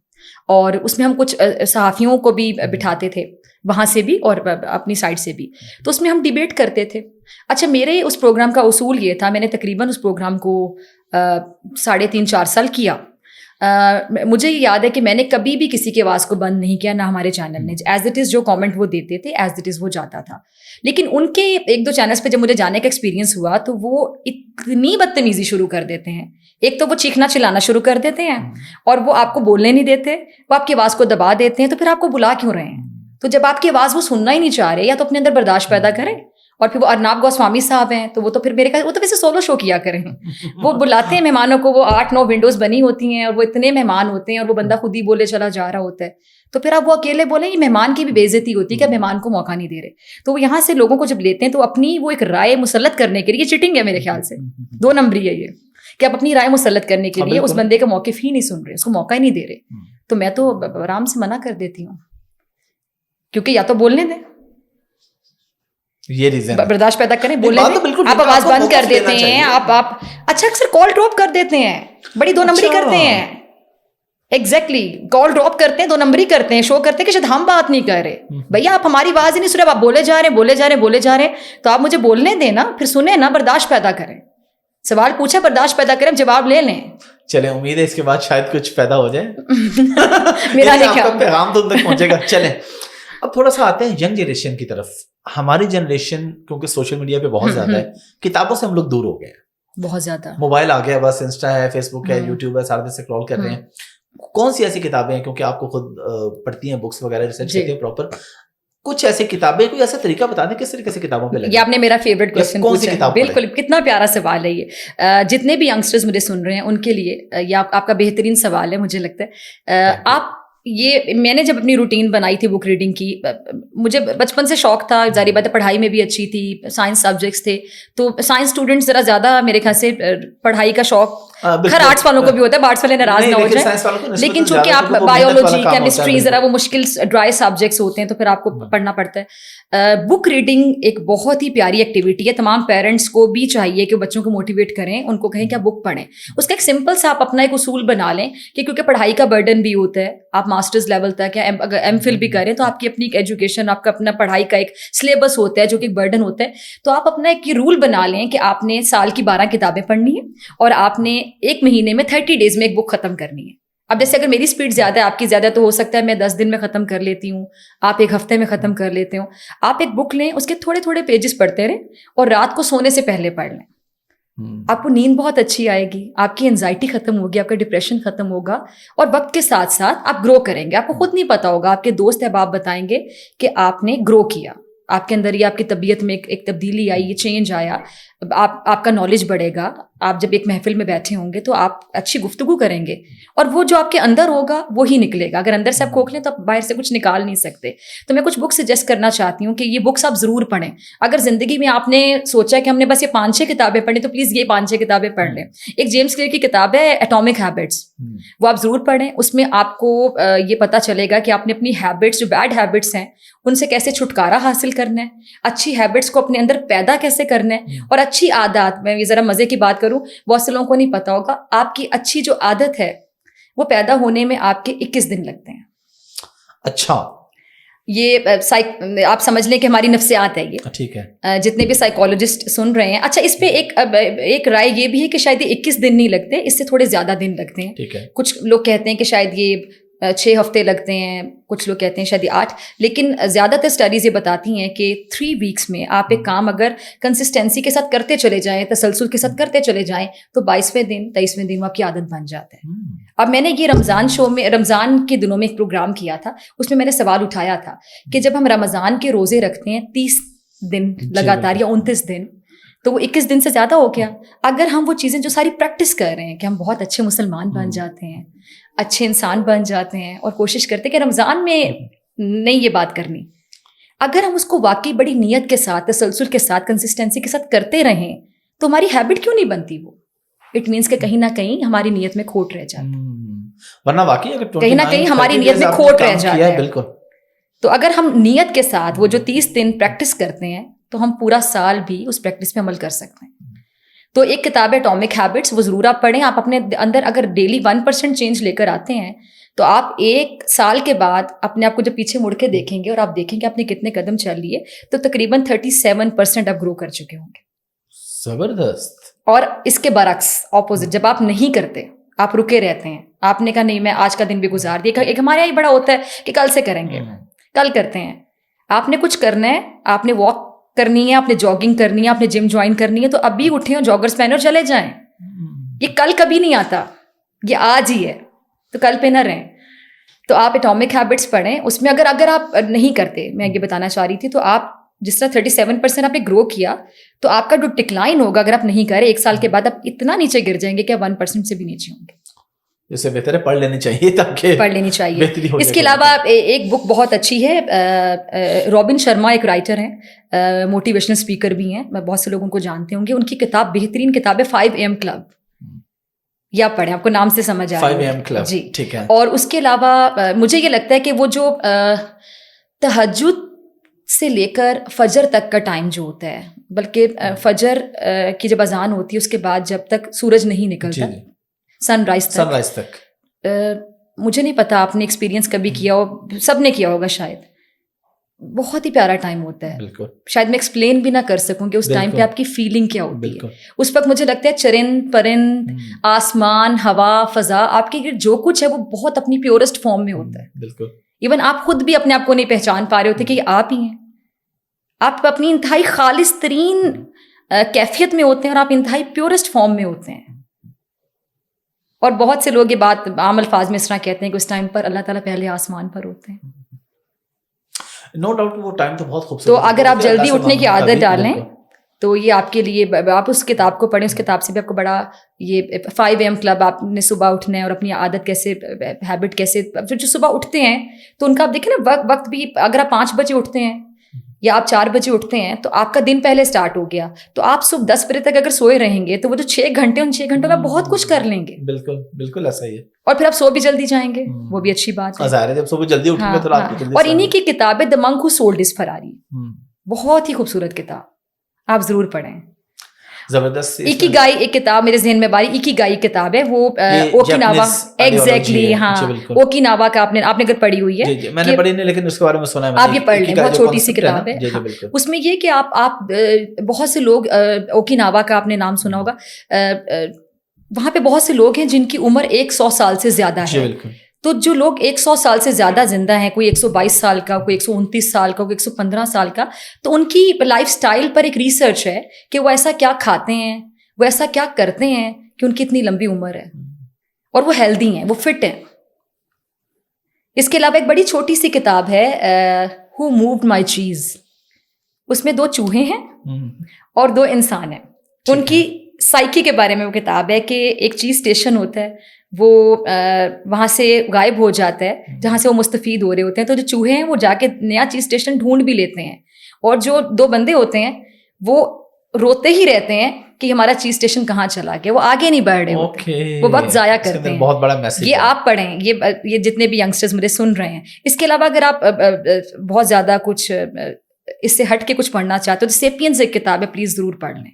اور اس میں ہم کچھ صحافیوں کو بھی بٹھاتے تھے وہاں سے بھی اور اپنی سائڈ سے بھی. تو اس میں ہم ڈیبیٹ کرتے تھے. اچھا میرے اس پروگرام کا اصول یہ تھا، میں نے تقریباً اس پروگرام کو 3.5-4 سال کیا. مجھے یہ یاد ہے کہ میں نے کبھی بھی کسی کی آواز کو بند نہیں کیا، نہ ہمارے چینل نے. ایز اٹ از جو کامنٹ وہ دیتے تھے ایز اٹ از وہ جاتا تھا. لیکن ان کے ایک دو چینلس پہ جب مجھے جانے کا ایکسپیرینس ہوا تو وہ اتنی بدتمیزی شروع کر دیتے ہیں. ایک تو وہ چیخنا چلانا شروع کر دیتے ہیں اور وہ آپ کو بولنے نہیں دیتے، وہ آپ کی آواز کو دبا دیتے ہیں. تو پھر آپ کو بلا کیوں رہے ہیں؟ تو جب آپ کی آواز وہ سننا ہی نہیں چاہ رہے، یا تو اپنے اندر برداشت پیدا کریں. اور پھر وہ ارناب گوسوامی صاحب ہیں تو وہ تو پھر میرے خیال وہ تو ویسے سولو شو کیا کریں. وہ بلاتے ہیں مہمانوں کو، وہ 8-9 ونڈوز بنی ہوتی ہیں اور وہ اتنے مہمان ہوتے ہیں اور وہ بندہ خود ہی بولے چلا جا رہا ہوتا ہے. تو پھر آپ وہ اکیلے بولیں، یہ مہمان کی بھی بے عزتی ہوتی ہے کہ مہمان کو موقع نہیں دے رہے. تو وہ یہاں سے لوگوں کو جب لیتے ہیں تو اپنی وہ ایک رائے مسلط کرنے کے لیے، یہ چیٹنگ ہے میرے خیال سے، 2 نمبری ہے یہ، کہ آپ اپنی رائے مسلط کرنے کے لیے اس بندے کا موقف ہی نہیں سن رہے، اس کو موقع ہی نہیں دے رہے. تو میں تو آرام سے منع کر دیتی ہوں، کیونکہ یا تو بولنے دیں، یہ ریزن برداشت پیدا کریں، بولنے دیں. آپ آواز بند کر دیتے ہیں، آپ اچھا اکثر کال ڈراپ کر دیتے ہیں، بڑی 2 نمبری کرتے ہیں. ایگزیکٹلی کال ڈراپ کرتے ہیں، 2 نمبری کرتے ہیں، شو کرتے ہیں کہ شاید ہم بات نہیں کر رہے. بھیا آپ ہماری آواز ہی نہیں سن رہے، آپ بولے جا رہے ہیں. تو آپ مجھے بولنے دیں نا، پھر سنیں نا، برداشت پیدا کریں. سوال پوچھا، برداشت پیدا کریں، جواب لے لیں. چلیں، امید ہے اس کے بعد شاید کچھ پیدا ہو جائے. میرا نہیں آپ کا پیغام تو ان تک پہنچے گا. چلیں اب تھوڑا سا آتے ہیں ینگ جنریشن کی طرف. ہماری جنریشن کیونکہ سوشل میڈیا پہ بہت زیادہ ہے، کتابوں سے ہم لوگ دور ہو گئے ہیں، بہت زیادہ. موبائل آ گیا، بس انسٹا ہے، فیس بک ہے، یوٹیوب ہے، سارے دن اسکرول کر رہے ہیں. کون سی ایسی کتابیں ہیں، کیونکہ آپ کو خود پڑھتی ہیں بکس وغیرہ، ریسرچ کرتی ہیں پراپر، کچھ ایسی کتابیں، کوئی ایسا طریقہ بتا دیں کس طریقے سے کتابوں پہ لگے؟ یہ آپ نے میرا فیوریٹ کوسچن پوچھا. بالکل، کتنا پیارا سوال ہے یہ. جتنے بھی ینگسٹرز مجھے سن رہے ہیں ان کے لیے یہ آپ کا بہترین سوال ہے مجھے لگتا ہے. آپ یہ میں نے جب اپنی روٹین بنائی تھی بک ریڈنگ کی، مجھے بچپن سے شوق تھا، ظاہر بات ہے پڑھائی میں بھی اچھی تھی، سائنس سبجیکٹس تھے، تو سائنس اسٹوڈنٹس ذرا زیادہ میرے خیال سے پڑھائی کا شوق ہر آرٹس والوں کو بھی ہوتا ہے، آرٹس والے ناراض نہ ہو جائیں، لیکن چونکہ آپ بایولوجی، کیمسٹری ذرا وہ مشکل ڈرائی سبجیکٹس ہوتے ہیں تو پھر آپ کو پڑھنا پڑتا ہے. بک ریڈنگ ایک بہت ہی پیاری ایکٹیویٹی ہے. تمام پیرنٹس کو بھی چاہیے کہ بچوں کو موٹیویٹ کریں، ان کو کہیں کہ آپ بک پڑھیں. اس کا ایک سمپل سا آپ اپنا ایک اصول بنا لیں کہ کیونکہ پڑھائی کا برڈن بھی ہوتا ہے، آپ ماسٹرز لیول تک یا اگر ایم فل بھی کریں تو آپ کی اپنی ایجوکیشن، آپ کا اپنا پڑھائی کا ایک سلیبس ہوتا ہے جو کہ ایک برڈن ہوتا ہے. تو آپ اپنا ایک رول بنا لیں کہ آپ نے سال کی 12 کتابیں پڑھنی ہے اور آپ نے ایک مہینے میں 30 ڈیز میں ایک بک ختم کرنی ہے. اب جیسے اگر میری اسپیڈ زیادہ ہے، آپ کی زیادہ، تو ہو سکتا ہے میں 10 دن میں ختم کر لیتی ہوں، آپ 1 ہفتے میں ختم کر لیتے ہوں. آپ ایک بک لیں، اس کے تھوڑے تھوڑے پیجز پڑھتے رہیں اور رات کو سونے سے پہلے پڑھ لیں. آپ کو نیند بہت اچھی آئے گی، آپ کی انزائٹی ختم ہوگی، آپ کا ڈپریشن ختم ہوگا، اور وقت کے ساتھ ساتھ آپ گرو کریں گے. آپ کو خود نہیں پتا ہوگا، آپ کے دوست احباب بتائیں گے کہ آپ نے گرو کیا، آپ کے اندر یہ آپ کی طبیعت میں ایک تبدیلی آئی، یہ چینج آیا. آپ کا نالج بڑھے گا. آپ جب ایک محفل میں بیٹھے ہوں گے تو آپ اچھی گفتگو کریں گے اور وہ جو آپ کے اندر ہوگا وہی نکلے گا. اگر اندر سے آپ کھوکھلیں تو آپ باہر سے کچھ نکال نہیں سکتے. تو میں کچھ بک سجیسٹ کرنا چاہتی ہوں کہ یہ بکس آپ ضرور پڑھیں. اگر زندگی میں آپ نے سوچا کہ ہم نے بس یہ 5-6 کتابیں پڑھیں تو پلیز یہ 5-6 کتابیں پڑھ لیں. ایک جیمس کلیئر کی کتاب ہے ایٹامک ہیبٹس، وہ آپ ضرور پڑھیں. اس میں آپ کو یہ پتہ چلے گا کہ آپ نے اپنی ہیبٹس، جو بیڈ ہیبٹس ہیں، ان سے کیسے چھٹکارا حاصل کرنا ہے، اچھی ہیبٹس کو اپنے اندر پیدا کیسے کرنا ہے، اور اچھی عادات. میں یہ ذرا مزے کی بات کروں، بہت سے لوگوں کو نہیں پتا ہوگا، آپ کی اچھی جو عادت ہے وہ پیدا ہونے میں آپ کے 21 دن لگتے ہیں. اچھا، یہ آپ سمجھ لیں کہ ہماری نفسیات ہے یہ. ٹھیک ہے. جتنے بھی سائیکالوجسٹ سن رہے ہیں، اچھا اس پہ ایک رائے یہ بھی ہے کہ شاید یہ 21 دن نہیں لگتے، اس سے تھوڑے زیادہ دن لگتے ہیں. ٹھیک ہے. کچھ لوگ کہتے ہیں کہ شاید یہ 6 ہفتے لگتے ہیں، کچھ لوگ کہتے ہیں شاید 8، لیکن زیادہ تر اسٹڈیز یہ بتاتی ہیں کہ 3 ویکس میں آپ ایک کام اگر کنسسٹینسی کے ساتھ کرتے چلے جائیں، تسلسل کے ساتھ کرتے چلے جائیں، تو 22ویں دن 23ویں دن آپ کی عادت بن جاتا ہے. اب میں نے یہ رمضان کے دنوں میں ایک پروگرام کیا تھا، اس میں نے سوال اٹھایا تھا کہ جب ہم رمضان کے روزے رکھتے ہیں 30 دن لگاتار یا 29 دن، تو وہ 21 دن سے زیادہ ہو گیا. اگر ہم وہ چیزیں جو ساری پریکٹس کر رہے ہیں کہ ہم بہت اچھے مسلمان بن جاتے ہیں، اچھے انسان بن جاتے ہیں، اور کوشش کرتے ہیں کہ رمضان میں نہیں یہ بات کرنی، اگر ہم اس کو واقعی بڑی نیت کے ساتھ، تسلسل کے ساتھ، کنسسٹینسی کے ساتھ کرتے رہیں تو ہماری ہیبٹ کیوں نہیں بنتی؟ وہ اٹ مینس کہ کہیں نہ کہیں ہماری نیت میں کھوٹ رہ جاتی ہے، ورنہ واقعی اگر کہیں نہ کہیں ہماری نیت میں کھوٹ رہ جاتی ہے. بالکل. تو اگر ہم نیت کے ساتھ وہ جو 30 دن پریکٹس کرتے ہیں تو ہم پورا سال بھی اس پریکٹس پہ عمل کر سکتے ہیں. تو ایک کتاب ہے ایٹامک ہیبٹس، وہ ضرور آپ پڑھیں. آپ اپنے اندر اگر ڈیلی 1% چینج لے کر آتے ہیں تو آپ 1 سال کے بعد اپنے آپ کو جب پیچھے مڑ کے دیکھیں گے اور آپ دیکھیں گے آپ نے کتنے قدم چل لیے، تو تقریباً 37% آپ گرو کر چکے ہوں گے. زبردست. اور اس کے برعکس اپوزٹ، جب آپ نہیں کرتے، آپ رکے رہتے ہیں، آپ نے کہا نہیں میں آج کا دن بھی گزار دیا. ایک ہمارے یہاں بڑا ہوتا ہے کہ کل سے کریں گے, کل کرتے ہیں. آپ نے کچھ کرنا ہے, آپ نے واک کرنی ہے, آپ نے جاگنگ کرنی ہے, آپ نے جم جوائن کرنی ہے, تو ابھی اٹھیں اور جاگرس پہنے اور چلے جائیں. یہ کل کبھی نہیں آتا, یہ آج ہی ہے, تو کل پہ نہ رہیں. تو آپ اٹامک ہیبٹس پڑھیں. اس میں اگر آپ نہیں کرتے, میں یہ بتانا چاہ رہی تھی, تو آپ جس طرح 37% آپ نے گرو کیا, تو آپ کا جو ڈکلائن ہوگا اگر آپ نہیں کریں 1 سال کے بعد, آپ اتنا نیچے گر جائیں گے کہ آپ 1% سے بھی نیچے ہوں گے. اس سے بہتر ہے پڑھ لینی چاہیے, تاکہ پڑھ لینی چاہیے. بہتری ہو جائے. اس کے علاوہ ایک بک بہت اچھی ہے, رابن شرما ایک رائٹر ہیں, موٹیویشنل اسپیکر بھی ہیں, بہت سے لوگ ان کو جانتے ہوں گے. ان کی کتاب بہترین کتاب ہے 5 AM کلب, یا پڑھیں, آپ کو نام سے سمجھ آ رہا ہے 5 AM کلب. جی ٹھیک ہے. اور اس کے علاوہ مجھے یہ لگتا ہے کہ وہ جو تہجد سے لے کر فجر تک کا ٹائم جو ہوتا ہے, بلکہ فجر کی جب اذان ہوتی ہے اس کے بعد جب تک سورج نہیں نکلتا, سن رائز تک, مجھے نہیں پتا آپ نے ایکسپیرینس کبھی کیا ہو, سب نے کیا ہوگا شاید, بہت ہی پیارا ٹائم ہوتا ہے. شاید میں ایکسپلین بھی نہ کر سکوں کہ اس ٹائم پہ آپ کی فیلنگ کیا ہوتی ہے. اس وقت مجھے لگتا ہے چرند پرند, آسمان, ہوا, فضا, آپ کے جو کچھ ہے وہ بہت اپنی پیورسٹ فارم میں ہوتا ہے. بالکل. ایون آپ خود بھی اپنے آپ کو نہیں پہچان پا رہے ہوتے کہ یہ آپ ہی ہیں. آپ اپنی انتہائی خالص ترین کیفیت میں ہوتے ہیں, اور آپ انتہائی پیورسٹ فارم میں ہوتے ہیں. اور بہت سے لوگ یہ بات عام الفاظ میں اس طرح کہتے ہیں کہ اس ٹائم پر اللہ تعالیٰ پہلے آسمان پر ہوتے ہیں. نو ڈاؤٹ وہ ٹائم تو بہت خوبصورت. تو اگر آپ جلدی اٹھنے کی عادت ڈالیں تو یہ آپ کے لیے, آپ اس کتاب کو پڑھیں, اس کتاب سے بھی آپ کو بڑا یہ 5 AM کلب, آپ نے صبح اٹھنا ہے اور اپنی عادت کیسے, ہیبٹ کیسے, جو صبح اٹھتے ہیں تو ان کا آپ دیکھیں نا وقت بھی, اگر آپ 5 بجے اٹھتے ہیں یا آپ 4 بجے اٹھتے ہیں تو آپ کا دن پہلے اسٹارٹ ہو گیا. تو آپ صبح 10 بجے تک اگر سوئے رہیں گے تو وہ جو 6 گھنٹے, ان 6 گھنٹوں میں بہت کچھ کر لیں گے. بالکل بالکل ایسا ہی ہے. اور پھر آپ سو بھی جلدی جائیں گے, وہ بھی اچھی بات ہے. ظاہر ہے جب صبح جلدی اٹھیں گے تو رات کو جلدی. اور انہی کی کتاب ہے دی منک ہو سولڈ ہز فراری, بہت ہی خوبصورت کتاب, آپ ضرور پڑھیں. زبردست. ایکیگائی ایک کتاب میرے ذہن میں باری, ایکیگائی کتاب ہے, وہ اوکیناوا, ایگزیکٹلی, ہاں اوکیناوا کا آپ نے اگر پڑھی ہوئی ہے. میں نے پڑھی نہیں, لیکن اس کے بارے میں سنا ہے. آپ یہ پڑھ لیں, بہت چھوٹی سی کتاب ہے. اس میں یہ کہ آپ بہت سے لوگ, اوکیناوا کا آپ نے نام سنا ہوگا, وہاں پہ بہت سے لوگ ہیں جن کی عمر 100 سال سے زیادہ ہے. تو جو لوگ 100 سال سے زیادہ زندہ ہیں, کوئی 122 سال کا, کوئی 129 سال کا, کوئی 115 سال کا, تو ان کی لائف سٹائل پر ایک ریسرچ ہے کہ وہ ایسا کیا کھاتے ہیں, وہ ایسا کیا کرتے ہیں کہ ان کی اتنی لمبی عمر ہے, اور وہ ہیلدی ہیں, وہ فٹ ہیں. اس کے علاوہ ایک بڑی چھوٹی سی کتاب ہے, ہو مووڈ مائی چیز. اس میں 2 چوہے ہیں اور 2 انسان ہیں. ان کی سائیکی کے بارے میں وہ کتاب ہے کہ ایک چیز اسٹیشن ہوتا ہے, وہ وہاں سے غائب ہو جاتا ہے جہاں سے وہ مستفید ہو رہے ہوتے ہیں. تو جو چوہے ہیں وہ جا کے نیا چیز اسٹیشن ڈھونڈ بھی لیتے ہیں, اور جو 2 بندے ہوتے ہیں وہ روتے ہی رہتے ہیں کہ ہمارا چیز اسٹیشن کہاں چلا گیا, وہ آگے نہیں بڑھ رہے ہوتے, وہ وقت ضائع کرتے ہیں. بہت بڑا میسج. یہ آپ پڑھیں, یہ جتنے بھی ینگسٹرز مجھے سن رہے ہیں. اس کے علاوہ اگر آپ بہت زیادہ کچھ اس سے ہٹ کے کچھ پڑھنا چاہتے ہو تو سیپینز ایک کتاب ہے, پلیز ضرور پڑھ لیں.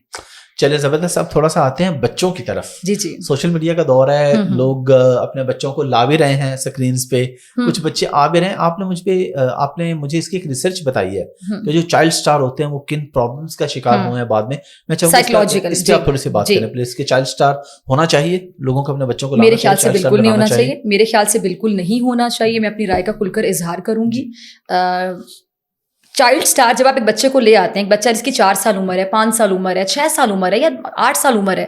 چلے زبردست. اب تھوڑا سا آتے ہیں بچوں کی طرف. جی. سوشل میڈیا کا دور ہے, لوگ اپنے بچوں کو لا بھی رہے ہیں سکرینز پہ, کچھ بچے آ بھی رہے ہیں. آپ نے مجھے اس کی ایک ریسرچ بتائی ہے کہ جو چائلڈ سٹار ہوتے ہیں وہ کن پرابلمس کا شکار ہوئے ہیں بعد میں. میں چاہوں گا اس پہ آپ تھوڑی سی بات کریں پلیز, کہ چائلڈ سٹار ہونا چاہیے لوگوں کو اپنے بچوں کو؟ میرے خیال سے بالکل نہیں ہونا چاہیے, میرے خیال سے بالکل نہیں ہونا چاہیے. میں اپنی رائے کا کھل کر اظہار کروں گی. چائلڈ سٹار جب آپ ایک بچے کو لے آتے ہیں, ایک بچہ جس کی 4 سال عمر ہے, 5 سال عمر ہے, 6 سال عمر ہے, یا 8 سال عمر ہے,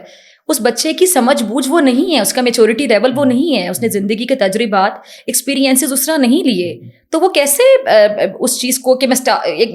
اس بچے کی سمجھ بوجھ وہ نہیں ہے, اس کا میچورٹی لیول وہ نہیں ہے, اس نے زندگی کے تجربات ایکسپیرینسز اس طرح نہیں لیے, تو وہ کیسے اس چیز کو کہ میں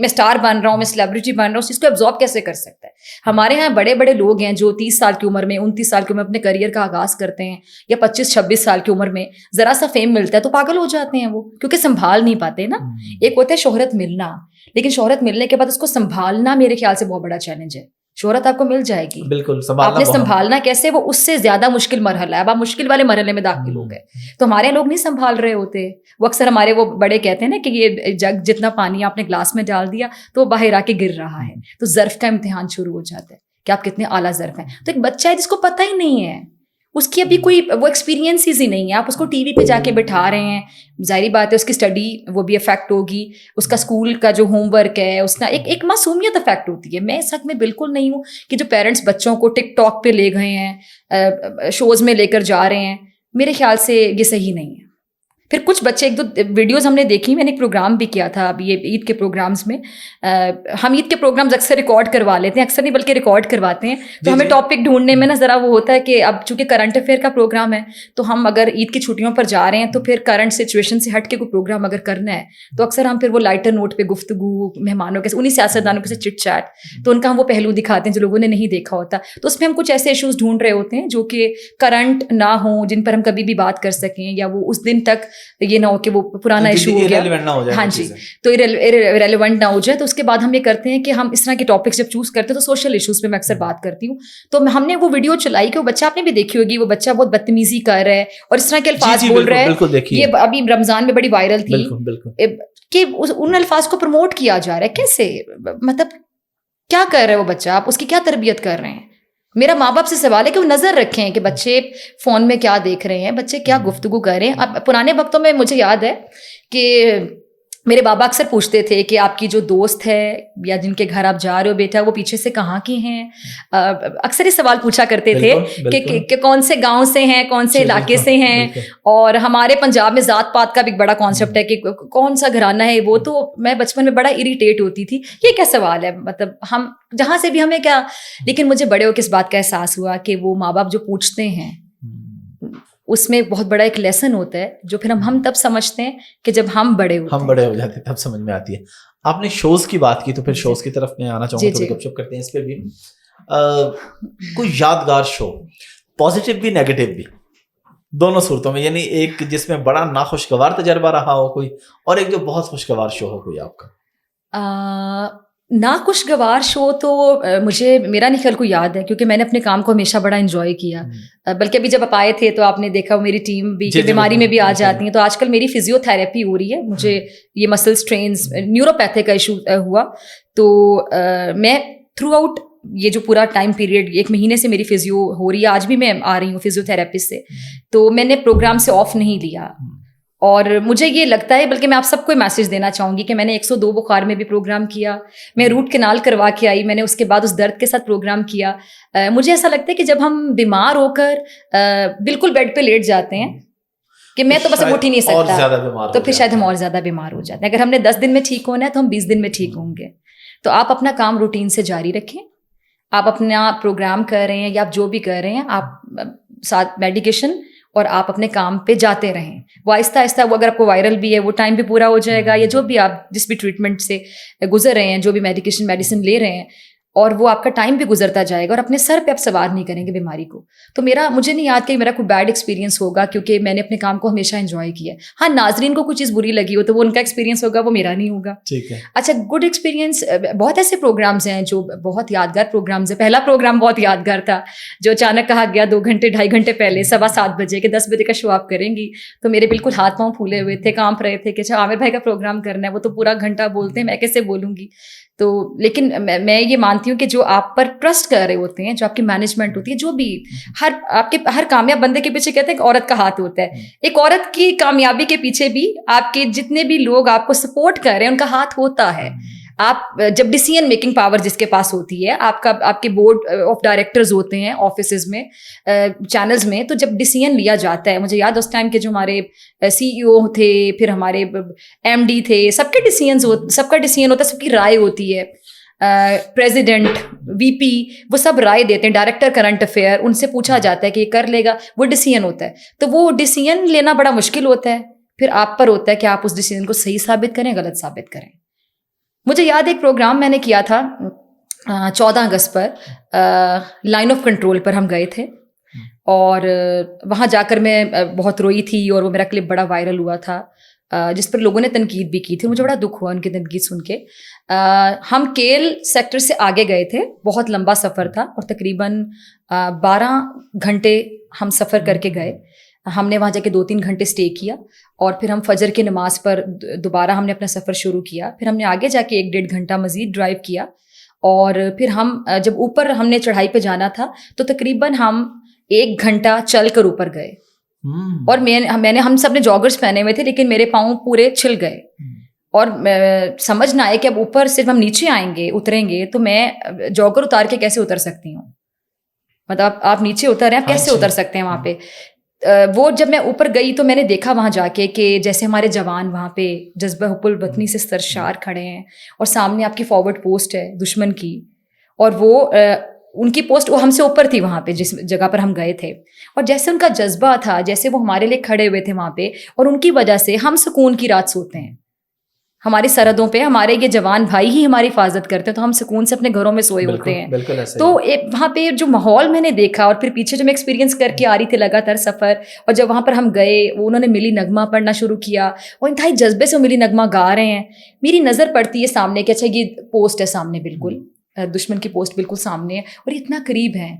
اسٹار بن رہا ہوں, میں سیلیبریٹی بن رہا ہوں, اس چیز کو ایبزارب کیسے کر سکتا ہے؟ ہمارے یہاں بڑے بڑے لوگ ہیں جو 30 سال کی عمر میں, 29 سال کی عمر میں اپنے کریئر کا آغاز کرتے ہیں, یا 25-26 سال کی عمر میں ذرا سا فیم ملتا ہے تو پاگل ہو جاتے ہیں وہ, کیونکہ سنبھال نہیں پاتے نا. ایک ہوتا ہے شہرت ملنا, لیکن شہرت ملنے کے بعد اس کو سنبھالنا میرے خیال سے بہت بڑا چیلنج ہے. شہرت آپ کو مل جائے گی, بالکل, آپ نے سنبھالنا کیسے, وہ اس سے زیادہ مشکل مرحلہ ہے. اب آپ مشکل والے مرحلے میں داخل ہو گئے, تو ہمارے لوگ نہیں سنبھال رہے ہوتے. وہ اکثر ہمارے وہ بڑے کہتے ہیں نا کہ یہ جگ جتنا پانی آپ نے گلاس میں ڈال دیا تو وہ باہر آ کے گر رہا ہے, تو ظرف کا امتحان شروع ہو جاتا ہے کہ آپ کتنے اعلیٰ ظرف ہیں. تو ایک بچہ ہے جس کو پتہ ہی نہیں ہے, اس کی ابھی کوئی وہ ایکسپیرینسز ہی نہیں ہے. آپ اس کو ٹی وی پہ جا کے بٹھا رہے ہیں, ظاہری بات ہے اس کی اسٹڈی وہ بھی افیکٹ ہوگی, اس کا اسکول کا جو ہوم ورک ہے اس کا ایک معصومیت افیکٹ ہوتی ہے. میں اس حق میں بالکل نہیں ہوں کہ جو پیرنٹس بچوں کو ٹک ٹاک پہ لے گئے ہیں, شوز میں لے کر جا رہے ہیں, میرے خیال سے یہ صحیح نہیں ہے. پھر کچھ بچے ایک دو ویڈیوز ہم نے دیکھی, میں نے ایک پروگرام بھی کیا تھا ابھی عید کے پروگرامز میں. ہم عید کے پروگرامز اکثر ریکارڈ کروا لیتے ہیں, اکثر نہیں بلکہ ریکارڈ کرواتے ہیں, تو ہمیں ٹاپک ڈھونڈنے میں نا ذرا وہ ہوتا ہے کہ اب چونکہ کرنٹ افیئر کا پروگرام ہے تو ہم اگر عید کی چھٹیوں پر جا رہے ہیں تو پھر کرنٹ سچویشن سے ہٹ کے کوئی پروگرام اگر کرنا ہے تو اکثر ہم پھر وہ لائٹر نوٹ پہ گفتگو مہمانوں کے انہیں سیاستدانوں کے ساتھ چٹ چیٹ, تو ان کا ہم وہ پہلو دکھاتے ہیں جو لوگوں نے نہیں دیکھا ہوتا. تو اس میں ہم کچھ ایسے ایشوز ڈھونڈ رہے ہوتے ہیں جو کہ کرنٹ نہ ہوں, جن پر ہم کبھی بھی بات کر سکیں, یا وہ اس دن تک یہ نہ ہو کہ وہ پرانا ایشو ہو گیا, ہاں جی, تو ریلیونٹ نہ ہو جائے. تو اس کے بعد ہم یہ کرتے ہیں کہ ہم اس طرح کے ٹاپکس جب چوز کرتے ہیں تو سوشل ایشوز پہ میں اکثر بات کرتی ہوں. تو ہم نے وہ ویڈیو چلائی کہ وہ بچہ, آپ نے بھی دیکھی ہوگی, وہ بچہ بہت بدتمیزی کر رہا ہے اور اس طرح کے الفاظ بول رہا ہے. یہ ابھی رمضان میں بڑی وائرل تھی کہ ان الفاظ کو پروموٹ کیا جا رہا ہے. کیسے, مطلب کیا کر رہا ہے وہ بچہ, آپ اس کی کیا تربیت کر رہے ہیں؟ میرا ماں باپ سے سوال ہے کہ وہ نظر رکھیں کہ بچے فون میں کیا دیکھ رہے ہیں, بچے کیا گفتگو کر رہے ہیں. اب پرانے وقتوں میں مجھے یاد ہے کہ میرے بابا اکثر پوچھتے تھے کہ آپ کی جو دوست ہے یا جن کے گھر آپ جا رہے ہو بیٹا, وہ پیچھے سے کہاں کی ہیں. اکثر یہ سوال پوچھا کرتے تھے کہ کون سے گاؤں سے ہیں, کون سے علاقے سے ہیں. اور ہمارے پنجاب میں ذات پات کا بھی بڑا کانسیپٹ ہے کہ کون سا گھرانہ ہے وہ. تو میں بچپن میں بڑا اریٹیٹ ہوتی تھی, یہ کیا سوال ہے, مطلب ہم جہاں سے بھی ہمیں کیا. لیکن مجھے بڑے ہو کے اس بات کا احساس ہوا کہ وہ ماں باپ جو پوچھتے ہیں اس میں بہت بڑا ایک لیسن ہوتا ہے جو پھر ہم تب سمجھتے ہیں کہ جب ہم بڑے ہو جاتے ہیں تب سمجھ میں آتی ہے. آپ نے شوز کی بات کی تو پھر شوز کی طرف میں آنا چاہوں گا, تھوڑی گپ شپ کرتے ہیں اس پہ بھی. کوئی یادگار شو, پازیٹیو بھی نیگیٹو بھی, دونوں صورتوں میں, یعنی ایک جس میں بڑا ناخوشگوار تجربہ رہا ہو کوئی, اور ایک جو بہت خوشگوار شو ہو کوئی آپ کا. ناخوشگوار شو تو مجھے میرا نہیں خیال کو یاد ہے, کیونکہ میں نے اپنے کام کو ہمیشہ بڑا انجوائے کیا. بلکہ ابھی جب آپ آئے تھے تو آپ نے دیکھا میری ٹیم بھی بیماری میں بھی آ جاتی ہیں. تو آج کل میری فزیو تھراپی ہو رہی ہے, مجھے یہ مسل اسٹرینس نیوروپیتھک کا ایشو ہوا, تو میں تھرو آؤٹ یہ جو پورا ٹائم پیریڈ 1 مہینے سے میری فزیو ہو رہی ہے, آج بھی میں آ رہی ہوں فزیو تھراپسٹ سے, تو میں نے پروگرام سے آف نہیں لیا. اور مجھے یہ لگتا ہے, بلکہ میں آپ سب کو میسج دینا چاہوں گی کہ میں نے 102 بخار میں بھی پروگرام کیا, میں روٹ کنال کروا کے آئی, میں نے اس کے بعد اس درد کے ساتھ پروگرام کیا. مجھے ایسا لگتا ہے کہ جب ہم بیمار ہو کر بالکل بیڈ پہ لیٹ جاتے ہیں کہ میں تو بس اٹھ ہی نہیں سکتا, تو پھر شاید ہم اور زیادہ بیمار ہو جاتے ہیں. اگر ہم نے 10 دن میں ٹھیک ہونا ہے تو ہم 20 دن میں ٹھیک ہوں گے. تو آپ اپنا کام روٹین سے جاری رکھیں, آپ اپنا پروگرام کر رہے ہیں یا آپ جو بھی کر رہے ہیں, آپ ساتھ میڈیکیشن اور آپ اپنے کام پہ جاتے رہیں. وہ آہستہ آہستہ, وہ اگر آپ کو وائرل بھی ہے وہ ٹائم بھی پورا ہو جائے گا, یا جو بھی آپ جس بھی ٹریٹمنٹ سے گزر رہے ہیں, جو بھی میڈیسن لے رہے ہیں, اور وہ آپ کا ٹائم بھی گزرتا جائے گا, اور اپنے سر پہ آپ سوار نہیں کریں گے بیماری کو. تو مجھے نہیں یاد کہ میرا کوئی بیڈ ایکسپیرینس ہوگا, کیونکہ میں نے اپنے کام کو ہمیشہ انجوائے کیا. ہاں, ناظرین کو کوئی چیز بری لگی ہو تو وہ ان کا ایکسپیرینس ہوگا, وہ میرا نہیں ہوگا. ٹھیک ہے. اچھا, گڈ ایکسپیرینس, بہت ایسے پروگرامز ہیں جو بہت یادگار پروگرامز ہیں. پہلا پروگرام بہت یادگار تھا جو اچانک کہا گیا 2 گھنٹے 2.5 گھنٹے پہلے 7:15 بجے کہ 10 بجے کا شو آپ کریں گی. تو میرے بالکل ہاتھ پاؤں پھولے ہوئے تھے, کانپ رہے تھے کہ اچھا عامر بھائی کا پروگرام کرنا ہے, وہ تو پورا گھنٹہ بولتے ہیں, میں کیسے بولوں گی. تو لیکن میں یہ مانتی ہوں کہ جو آپ پر ٹرسٹ کر رہے ہوتے ہیں, جو آپ کی مینجمنٹ ہوتی ہے, جو بھی ہر کامیاب بندے کے پیچھے کہتے ہیں کہ عورت کا ہاتھ ہوتا ہے. ایک عورت کی کامیابی کے پیچھے بھی آپ کے جتنے بھی لوگ آپ کو سپورٹ کر رہے ہیں ان کا ہاتھ ہوتا ہے. آپ جب ڈیسیژن میکنگ پاور جس کے پاس ہوتی ہے, آپ کے بورڈ آف ڈائریکٹرز ہوتے ہیں آفیسز میں, چینلز میں, تو جب ڈیسیژن لیا جاتا ہے, مجھے یاد اس ٹائم کے جو ہمارے CEO تھے, پھر ہمارے MD تھے, سب کا ڈیسیژن ہوتا ہے, سب کی رائے ہوتی ہے. پریزیڈنٹ, VP, وہ سب رائے دیتے ہیں. ڈائریکٹر کرنٹ افیئر, ان سے پوچھا جاتا ہے کہ یہ کر لے گا, وہ ڈیسیژن ہوتا ہے. تو وہ ڈیسیژن لینا بڑا مشکل ہوتا ہے, پھر آپ پر ہوتا ہے کہ آپ اس ڈیسیژن کو صحیح ثابت کریں, غلط ثابت کریں. مجھے یاد ہے ایک پروگرام میں نے کیا تھا 14 اگست پر, لائن آف کنٹرول پر ہم گئے تھے, اور وہاں جا کر میں بہت روئی تھی, اور وہ میرا کلپ بڑا وائرل ہوا تھا جس پر لوگوں نے تنقید بھی کی تھی. مجھے بڑا دکھ ہوا ان کی تنقید سن کے. ہم کیل سیکٹر سے آگے گئے تھے, بہت لمبا سفر تھا, اور تقریباً 12 گھنٹے ہم سفر کر کے گئے. ہم نے وہاں جا کے 2-3 گھنٹے اسٹے کیا, اور پھر ہم فجر کی نماز پر دوبارہ ہم نے اپنا سفر شروع کیا. پھر ہم نے آگے جا کے 1-1.5 گھنٹہ مزید ڈرائیو کیا, اور پھر ہم جب اوپر ہم نے چڑھائی پہ جانا تھا تو تقریباً ہم 1 گھنٹہ چل کر اوپر گئے. اور ہم سب نے جاگرز پہنے ہوئے تھے, لیکن میرے پاؤں پورے چھل گئے, اور سمجھ نہ آئے کہ اب اوپر صرف ہم نیچے آئیں گے, اتریں گے, تو میں جاگر اتار کے کیسے اتر سکتی ہوں, مطلب آپ نیچے اتر رہے ہیں, آپ کیسے اتر سکتے ہیں وہاں پہ. وہ جب میں اوپر گئی تو میں نے دیکھا وہاں جا کے کہ جیسے ہمارے جوان وہاں پہ جذبہ حب الوطنی سے سرشار کھڑے ہیں اور سامنے آپ کی فارورڈ پوسٹ ہے دشمن کی, اور وہ ان کی پوسٹ وہ ہم سے اوپر تھی وہاں پہ جس جگہ پر ہم گئے تھے, اور جیسے ان کا جذبہ تھا, جیسے وہ ہمارے لیے کھڑے ہوئے تھے وہاں پہ, اور ان کی وجہ سے ہم سکون کی رات سوتے ہیں. ہماری سرحدوں پہ ہمارے یہ جوان بھائی ہی ہماری حفاظت کرتے ہیں, تو ہم سکون سے اپنے گھروں میں سوئے ہوتے ہیں. تو وہاں پہ جو ماحول میں نے دیکھا, اور پھر پیچھے جو میں ایکسپیرینس کر کے آ رہی تھی لگاتار سفر, اور جب وہاں پر ہم گئے وہ انہوں نے ملی نغمہ پڑھنا شروع کیا, وہ انتہائی جذبے سے ملی نغمہ گا رہے ہیں. میری نظر پڑتی ہے سامنے کہ اچھا یہ پوسٹ ہے سامنے, بالکل دشمن کی پوسٹ بالکل سامنے ہے, اور اتنا قریب ہے,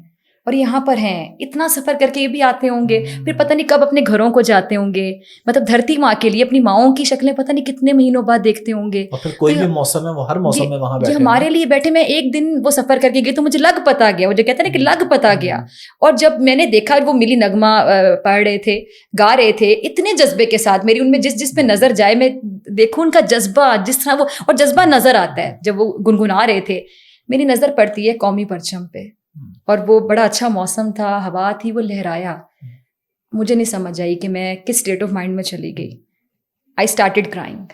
اور یہاں پر ہیں, اتنا سفر کر کے یہ بھی آتے ہوں گے, پھر پتہ نہیں کب اپنے گھروں کو جاتے ہوں گے. مطلب دھرتی ماں کے لیے اپنی ماؤں کی شکلیں پتہ نہیں کتنے مہینوں بعد دیکھتے ہوں گے, اور پھر کوئی بھی موسم ہے وہ ہر موسم میں وہاں بیٹھے ہمارے لیے بیٹھے. میں ایک دن وہ سفر کر کے گئی تو مجھے لگ پتا گیا, وہ جو کہتے ہیں نا کہ لگ پتا گیا. اور جب میں نے دیکھا وہ ملی نغمہ پڑھ رہے تھے, گا رہے تھے اتنے جذبے کے ساتھ, میری ان میں جس پہ نظر جائے میں دیکھوں ان کا جذبہ, جس طرح وہ, اور جذبہ نظر آتا ہے جب وہ گنگنا رہے تھے. میری نظر پڑتی ہے قومی پرچم پہ, اور وہ بڑا اچھا موسم تھا, ہوا تھی, وہ لہرایا. مجھے نہیں سمجھ آئی کہ میں کس اسٹیٹ آف مائنڈ میں چلی گئی. آئی اسٹارٹیڈ کرائنگ,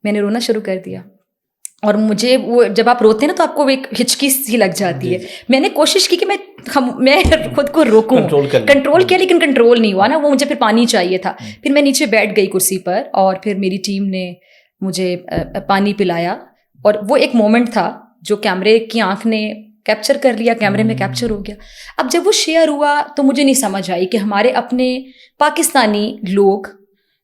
میں نے رونا شروع کر دیا. اور مجھے وہ جب آپ روتے ہیں نا تو آپ کو ایک ہچکی سی لگ جاتی ہے. میں نے کوشش کی کہ میں خود کو روکوں, کنٹرول کیا, لیکن کنٹرول نہیں ہوا نا. وہ مجھے پھر پانی چاہیے تھا. پھر میں نیچے بیٹھ گئی کرسی پر, اور پھر میری ٹیم نے مجھے پانی پلایا, اور وہ ایک مومنٹ تھا جو کیمرے کی آنکھ نے کیپچر کر لیا, کیمرے میں کیپچر ہو گیا. اب جب وہ شیئر ہوا تو مجھے نہیں سمجھ آئی کہ ہمارے اپنے پاکستانی لوگ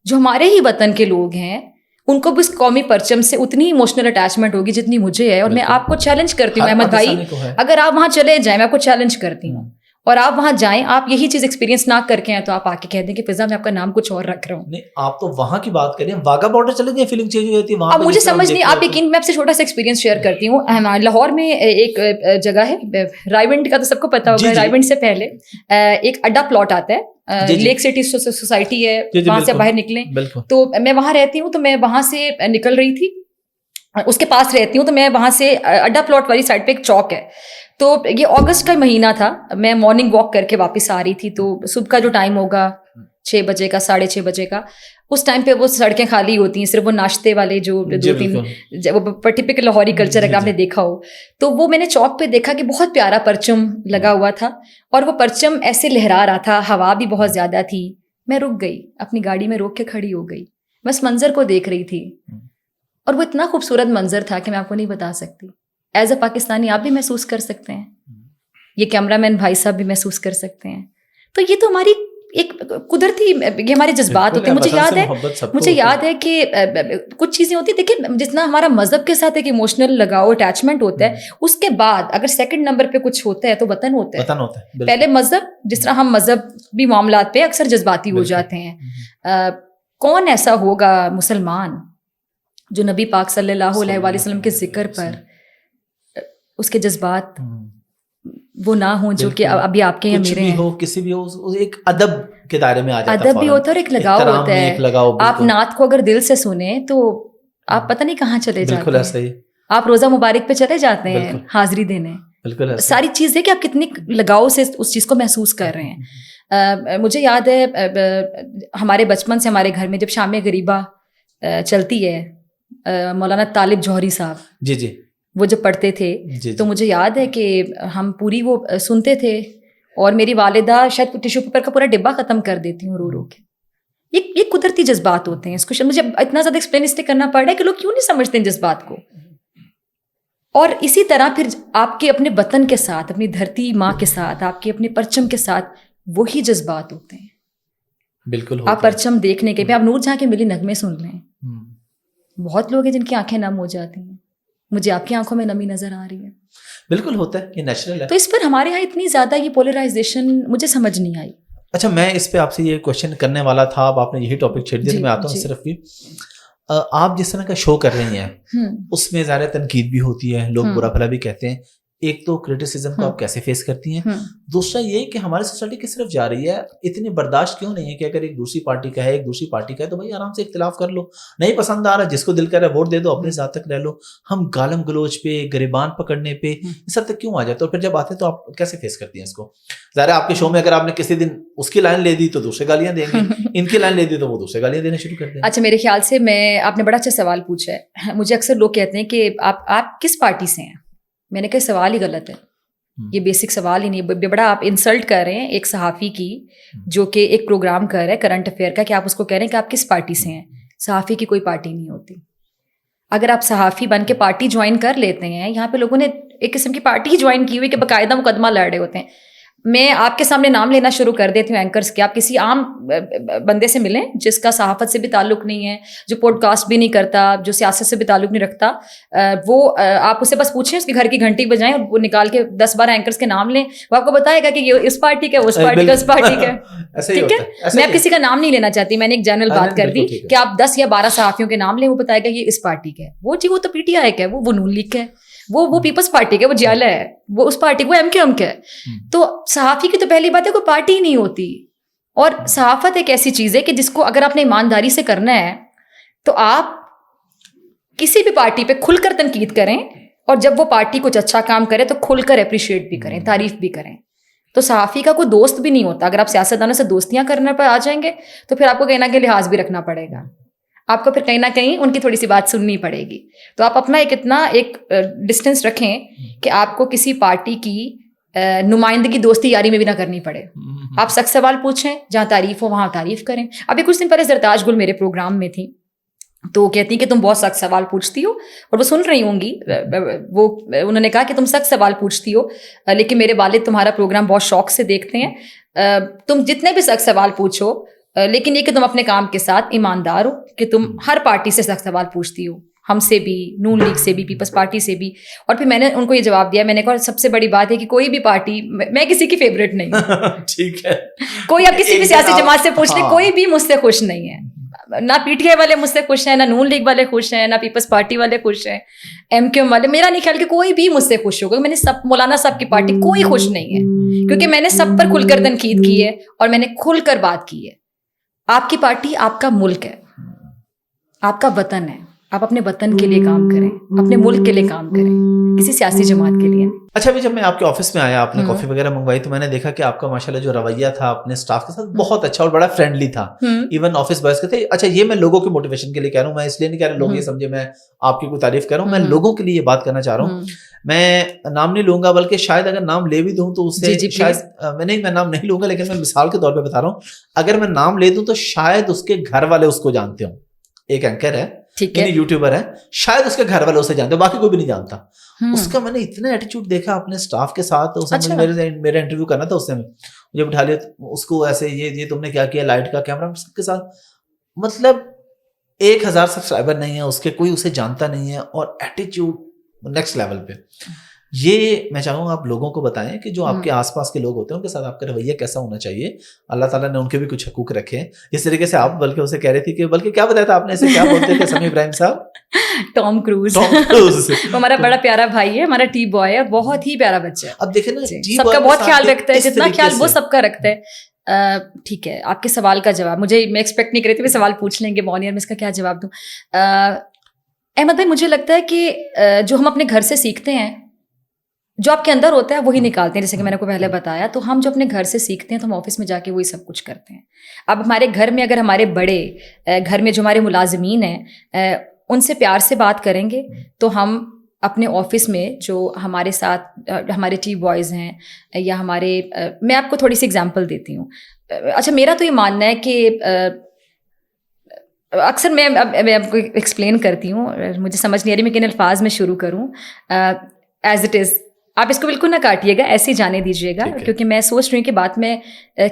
جو ہمارے ہی وطن کے لوگ ہیں, ان کو بھی اس قومی پرچم سے اتنی ایموشنل اٹیچمنٹ ہوگی جتنی مجھے ہے. اور میں آپ کو چیلنج کرتی ہوں احمد بھائی, اگر آپ وہاں چلے جائیں, میں آپ کو چیلنج کرتی ہوں, اور آپ وہاں جائیں, آپ یہی چیز ایکسپیرینس نہ کر کے ہیں تو آپ آ کے کہہ دیں کہ فضا میں آپ کا نام کچھ اور رکھ رہا ہوں. نہیں, آپ تو وہاں کی بات کریں, واگا بارڈر چلے جائیں, فیلنگ چینج ہو جاتی ہے وہاں. اب مجھے سمجھ نہیں, آپ یقین, میں آپ سے چھوٹا سا ایکسپیرینس شیئر کرتی ہوں. لاہور میں ایک جگہ ہے رائیونڈ کا, تو سب کو پتا ہوگا, رائیونڈ سے پہلے ایک اڈا پلاٹ آتا ہے, لیک سٹی سوسائٹی ہے, وہاں سے باہر نکلیں. تو میں وہاں رہتی ہوں, تو میں وہاں سے نکل رہی تھی, اس کے پاس رہتی ہوں. تو میں وہاں سے اڈا پلاٹ والی سائڈ پہ ایک چوک ہے, تو یہ اگست کا مہینہ تھا. میں مارننگ واک کر کے واپس آ رہی تھی, تو صبح کا جو ٹائم ہوگا 6 بجے کا, 6:30 بجے کا, اس ٹائم پہ وہ سڑکیں خالی ہوتی ہیں, صرف وہ ناشتے والے جو 2-3 وہ ٹپکل لاہوری کلچر اگر آپ نے دیکھا ہو. تو وہ میں نے چوک پہ دیکھا کہ بہت پیارا پرچم لگا ہوا تھا, اور وہ پرچم ایسے لہرا رہا تھا, ہوا بھی بہت زیادہ تھی. میں رک گئی, اپنی گاڑی میں روک کے کھڑی ہو گئی, بس منظر کو دیکھ رہی تھی. اور وہ اتنا خوبصورت منظر تھا کہ میں آپ کو نہیں بتا سکتی. ایز اے پاکستانی آپ بھی محسوس کر سکتے ہیں, یہ کیمرہ مین بھائی صاحب بھی محسوس کر سکتے ہیں. تو یہ تو ہماری ایک قدرتی, یہ ہمارے جذبات ہوتے ہیں. مجھے یاد ہے کہ کچھ چیزیں ہوتی ہیں, دیکھیں جتنا ہمارا مذہب کے ساتھ ایک ایموشنل لگاؤ اٹیچمنٹ ہوتا ہے, اس کے بعد اگر سیکنڈ نمبر پہ کچھ ہوتا ہے تو وطن ہوتا ہے. پہلے مذہب, جس طرح ہم مذہبی معاملات پہ اکثر جذباتی ہو جاتے ہیں. کون ایسا ہوگا مسلمان جو نبی پاک صلی اللہ علیہ وآلہ وسلم کے ذکر پر اس کے جذبات وہ نہ ہوں, جو کہ ابھی آپ کے یا میرے ہیں. کسی بھی ہو, ایک ادب کے دائرے میں آ جاتا ہے, ادب بھی ہوتا ہے اور ایک لگاؤ ہوتا ہے. آپ نعت کو اگر دل سے سنیں تو آپ پتہ نہیں کہاں چلے جاتے ہیں. آپ روزہ مبارک پہ چلے جاتے ہیں حاضری دینے. ساری چیز ہے کہ آپ کتنی لگاؤ سے اس چیز کو محسوس کر رہے ہیں. مجھے یاد ہے ہمارے بچپن سے ہمارے گھر میں جب شام غریبہ چلتی ہے, مولانا طالب جوہری صاحب جی وہ جب پڑھتے تھے, تو مجھے یاد ہے کہ ہم پوری وہ سنتے تھے, اور میری والدہ شاید ٹیشو پیپر کا پورا ڈبہ ختم کر دیتی ہوں رو رو کے. یہ قدرتی جذبات ہوتے ہیں. اس کو مجھے اتنا زیادہ ایکسپلین اس لیے کرنا پڑ رہا ہے کہ لوگ کیوں نہیں سمجھتے ان جذبات کو. اور اسی طرح پھر آپ کے اپنے وطن کے ساتھ, اپنی دھرتی ماں کے ساتھ, آپ کے اپنے پرچم کے ساتھ وہی جذبات ہوتے ہیں. بالکل, آپ پرچم دیکھنے کے, آپ نور جہاں کے ملی نغمے سن لیں, بہت لوگ ہیں جن کی آنکھیں نم ہو جاتی ہیں. مجھے آپ کی آنکھوں میں نمی نظر آ رہی ہے. بالکل ہوتا ہے, یہ نیچرل ہے. تو اس پر ہمارے یہاں اتنی زیادہ یہ پولرائزیشن مجھے سمجھ نہیں آئی. اچھا, میں اس پہ آپ سے یہ کوشچن کرنے والا تھا, اب آپ نے یہی ٹاپک چھیڑ دیا. میں آتا ہوں صرف بھی, آپ جس طرح کا شو کر رہی ہیں اس میں ظاہر تنقید بھی ہوتی ہے, لوگ برا بھلا بھی کہتے ہیں. ایک تو کرٹیسزم کو آپ کیسے فیس کرتی ہیں, دوسرا یہ کہ ہماری سوسائٹی کی صرف جا رہی ہے اتنی برداشت کیوں نہیں ہے کہ اگر ایک دوسری پارٹی کا ہے, ایک دوسری پارٹی کا ہے, تو بھائی آرام سے اختلاف کر لو, نہیں پسند آ رہا جس کو دل کر رہا ہے ووٹ دے دو, اپنے ذات تک رہ لو. ہم گالم گلوچ پہ, گریبان پکڑنے پہ اس حد تک کیوں آ جاتے ہیں, اور پھر جب آتے ہیں تو آپ کیسے فیس کرتی ہیں اس کو؟ ظاہر ہے آپ کے شو میں اگر آپ نے کسی دن اس کی لائن لے دی تو دوسرے گالیاں دیں گے, ان کی لائن لے دی تو وہ دوسرے گالیاں دینا شروع کر دیں. اچھا, میرے خیال سے آپ نے بڑا اچھا سوال پوچھا ہے. مجھے اکثر لوگ کہتے ہیں کہ آپ کس پارٹی سے ہیں. میں نے کہا سوال ہی غلط ہے, یہ بیسک سوال ہی نہیں. بڑا آپ انسلٹ کر رہے ہیں ایک صحافی کی جو کہ ایک پروگرام کر رہا ہے کرنٹ افیئر کا, کہ آپ اس کو کہہ رہے ہیں کہ آپ کس پارٹی سے ہیں. صحافی کی کوئی پارٹی نہیں ہوتی. اگر آپ صحافی بن کے پارٹی جوائن کر لیتے ہیں, یہاں پہ لوگوں نے ایک قسم کی پارٹی ہی جوائن کی ہوئی کہ باقاعدہ مقدمہ لڑ رہے ہوتے ہیں. میں آپ کے سامنے نام لینا شروع کر دیتی ہوں اینکرز کے. آپ کسی عام بندے سے ملیں جس کا صحافت سے بھی تعلق نہیں ہے, جو پوڈ کاسٹ بھی نہیں کرتا, جو سیاست سے بھی تعلق نہیں رکھتا, وہ آپ اسے بس پوچھیں, اس کے گھر کی گھنٹی بجائیں اور وہ نکال کے 10-12 اینکرز کے نام لیں, وہ آپ کو بتائے گا کہ یہ اس پارٹی کا, اس پارٹی کا, اس پارٹی کا. ٹھیک ہے, میں اب کسی کا نام نہیں لینا چاہتی, میں نے ایک جنرل بات کر دی کہ آپ 10 یا 12 صحافیوں کے نام لیں, وہ بتائے گا یہ اس پارٹی کا ہے. وہ جی وہ تو پی ٹی آئی کا ہے, وہ نون لیگ کا ہے, وہ پیپلز پارٹی کا, وہ جیالا ہے, وہ اس پارٹی کو ایم کا ہے. تو صحافی کی تو پہلی بات ہے کوئی پارٹی ہی نہیں ہوتی. اور صحافت ایک ایسی چیز ہے کہ جس کو اگر آپ نے ایمانداری سے کرنا ہے تو آپ کسی بھی پارٹی پہ کھل کر تنقید کریں, اور جب وہ پارٹی کچھ اچھا کام کرے تو کھل کر اپریشیٹ بھی کریں, تعریف بھی کریں. تو صحافی کا کوئی دوست بھی نہیں ہوتا. اگر آپ سیاستدانوں سے دوستیاں کرنے پر آ جائیں گے تو پھر آپ کو کہیں نہ کہیں لحاظ بھی رکھنا پڑے گا, آپ کو پھر کہیں نہ کہیں ان کی تھوڑی سی بات سننی پڑے گی. تو آپ اپنا ایک ڈسٹینس رکھیں کہ آپ کو کسی پارٹی کی نمائندگی دوستی یاری میں بھی نہ کرنی پڑے. آپ سخت سوال پوچھیں, جہاں تعریف ہو وہاں تعریف کریں. ابھی کچھ دن پہلے زرتاج گل میرے پروگرام میں تھی, تو کہتی کہ تم بہت سخت سوال پوچھتی ہو, اور وہ سن رہی ہوں گی, وہ انہوں نے کہا کہ تم سخت سوال پوچھتی ہو لیکن میرے والد تمہارا پروگرام بہت شوق سے دیکھتے ہیں, تم جتنے بھی سخت سوال پوچھو لیکن یہ کہ تم اپنے کام کے ساتھ ایماندار ہو, کہ تم ہر پارٹی سے سخت سوال پوچھتی ہو, ہم سے بھی, نون لیگ سے بھی, پیپلز پارٹی سے بھی. اور پھر میں نے ان کو یہ جواب دیا, میں نے کہا سب سے بڑی بات ہے کہ کوئی بھی پارٹی, میں کسی کی فیوریٹ نہیں ہوں. ٹھیک ہے, کوئی اب کسی بھی سیاسی جماعت سے پوچھ لے, کوئی بھی مجھ سے خوش نہیں ہے. نہ پی ٹی آئی والے مجھ سے خوش ہیں, نہ نون لیگ والے خوش ہیں, نہ پیپلز پارٹی والے خوش ہیں, ایم کیو ایم والے. میرا نہیں خیال کہ کوئی بھی مجھ سے خوش ہوگا. میں نے مولانا صاحب کی پارٹی کوئی خوش نہیں ہے, کیونکہ میں نے سب پر کھل کر تنقید کی ہے اور میں نے کھل کر بات کی ہے. آپ کی پارٹی آپ کا ملک ہے, آپ کا وطن ہے, آپ اپنے وطن کے لیے کام کریں, اپنے ملک کے لیے کام کریں, کسی سیاسی جماعت کے لیے. اچھا, ابھی جب میں آپ کے آفس میں آیا, آپ نے کافی وغیرہ منگوائی, تو میں نے دیکھا کہ آپ کا ماشاءاللہ جو رویہ تھا اپنے اسٹاف کے ساتھ بہت اچھا اور بڑا فرینڈلی تھا, ایون آفس بوائز کے تھے. اچھا, یہ میں لوگوں کی موٹیویشن کے لیے کہہ رہا ہوں, میں اس لیے نہیں کہہ رہا لوگ یہ سمجھے میں آپ کی کوئی تعریف کر رہا ہوں, میں لوگوں کے لیے یہ بات کرنا چاہ رہا ہوں. میں نام نہیں لوں گا, بلکہ شاید اگر نام لے بھی دوں تو اس سے شاید میں نام نہیں لوں گا, لیکن میں مثال کے طور پہ بتا رہا ہوں, اگر میں نام لے دوں تو شاید اس کے گھر والے اس کو جانتے ہوں. ایک اینکر ہے, یوٹیوبر ہے, شاید اس کے گھر والے اسے جانتے, باقی کوئی بھی نہیں جانتا. اس کا میں نے اتنا ایٹیٹیوڈ دیکھا اپنے اسٹاف کے ساتھ, اس نے میرا انٹرویو کرنا تھا, اس نے مجھے بٹھا لیا, اس کو ایسے یہ تم نے کیا کیا, لائٹ کا کیمرہ سب کے ساتھ, مطلب 1000 سبسکرائبر نہیں ہے اس کے, کوئی اسے جانتا نہیں ہے, اور ایٹیٹیوڈ نیکسٹ لیول پہ. یہ میں چاہوں گا آپ لوگوں کو بتائیں کہ جو آپ کے آس پاس کے لوگ ہوتے ہیں ان کے ساتھ آپ کا رویہ کیسا ہونا چاہیے. اللہ تعالیٰ نے ان کے بھی کچھ حقوق رکھے, جس طریقے سے آپ بلکہ اسے کہہ رہی تھی کہ بلکہ کیا بتایا تھا آپ نے, اسے کیا بولتے تھے سمیع ابراہیم صاحب, ٹام کروز. وہ ہمارا بڑا پیارا بھائی ہے, ہمارا ٹی بوائے ہے, بہت ہی پیارا بچہ ہے. اب دیکھیں نا, سب کا بہت خیال رکھتا ہے, جتنا خیال وہ سب کا رکھتا ہے. ٹھیک ہے, آپ کے سوال کا جواب مجھے, میں ایکسپیکٹ نہیں کر رہی تھی, سوال پوچھ لیں گے مونیر, میں اس کا کیا جواب دوں. احمد بھائی, مجھے لگتا ہے کہ جو ہم اپنے گھر سے سیکھتے ہیں, جو آپ کے اندر ہوتا ہے وہی نکالتے ہیں. جیسے کہ میں نے کو پہلے بتایا, تو ہم جو اپنے گھر سے سیکھتے ہیں تو ہم آفس میں جا کے وہی سب کچھ کرتے ہیں. اب ہمارے گھر میں اگر ہمارے بڑے, گھر میں جو ہمارے ملازمین ہیں, ان سے پیار سے بات کریں گے تو ہم اپنے آفس میں جو ہمارے ساتھ ہمارے ٹی بوائز ہیں یا ہمارے, میں آپ کو تھوڑی سی اگزامپل دیتی ہوں. اچھا, میرا تو یہ ماننا ہے کہ اکثر میں آپ کو ایکسپلین کرتی ہوں, مجھے سمجھ نہیں آ رہی میں کن الفاظ میں شروع کروں. ایز اٹ از, آپ اس کو بالکل نہ کاٹیے گا, ایسے ہی جانے دیجیے گا, کیونکہ میں سوچ رہی ہوں کہ بات میں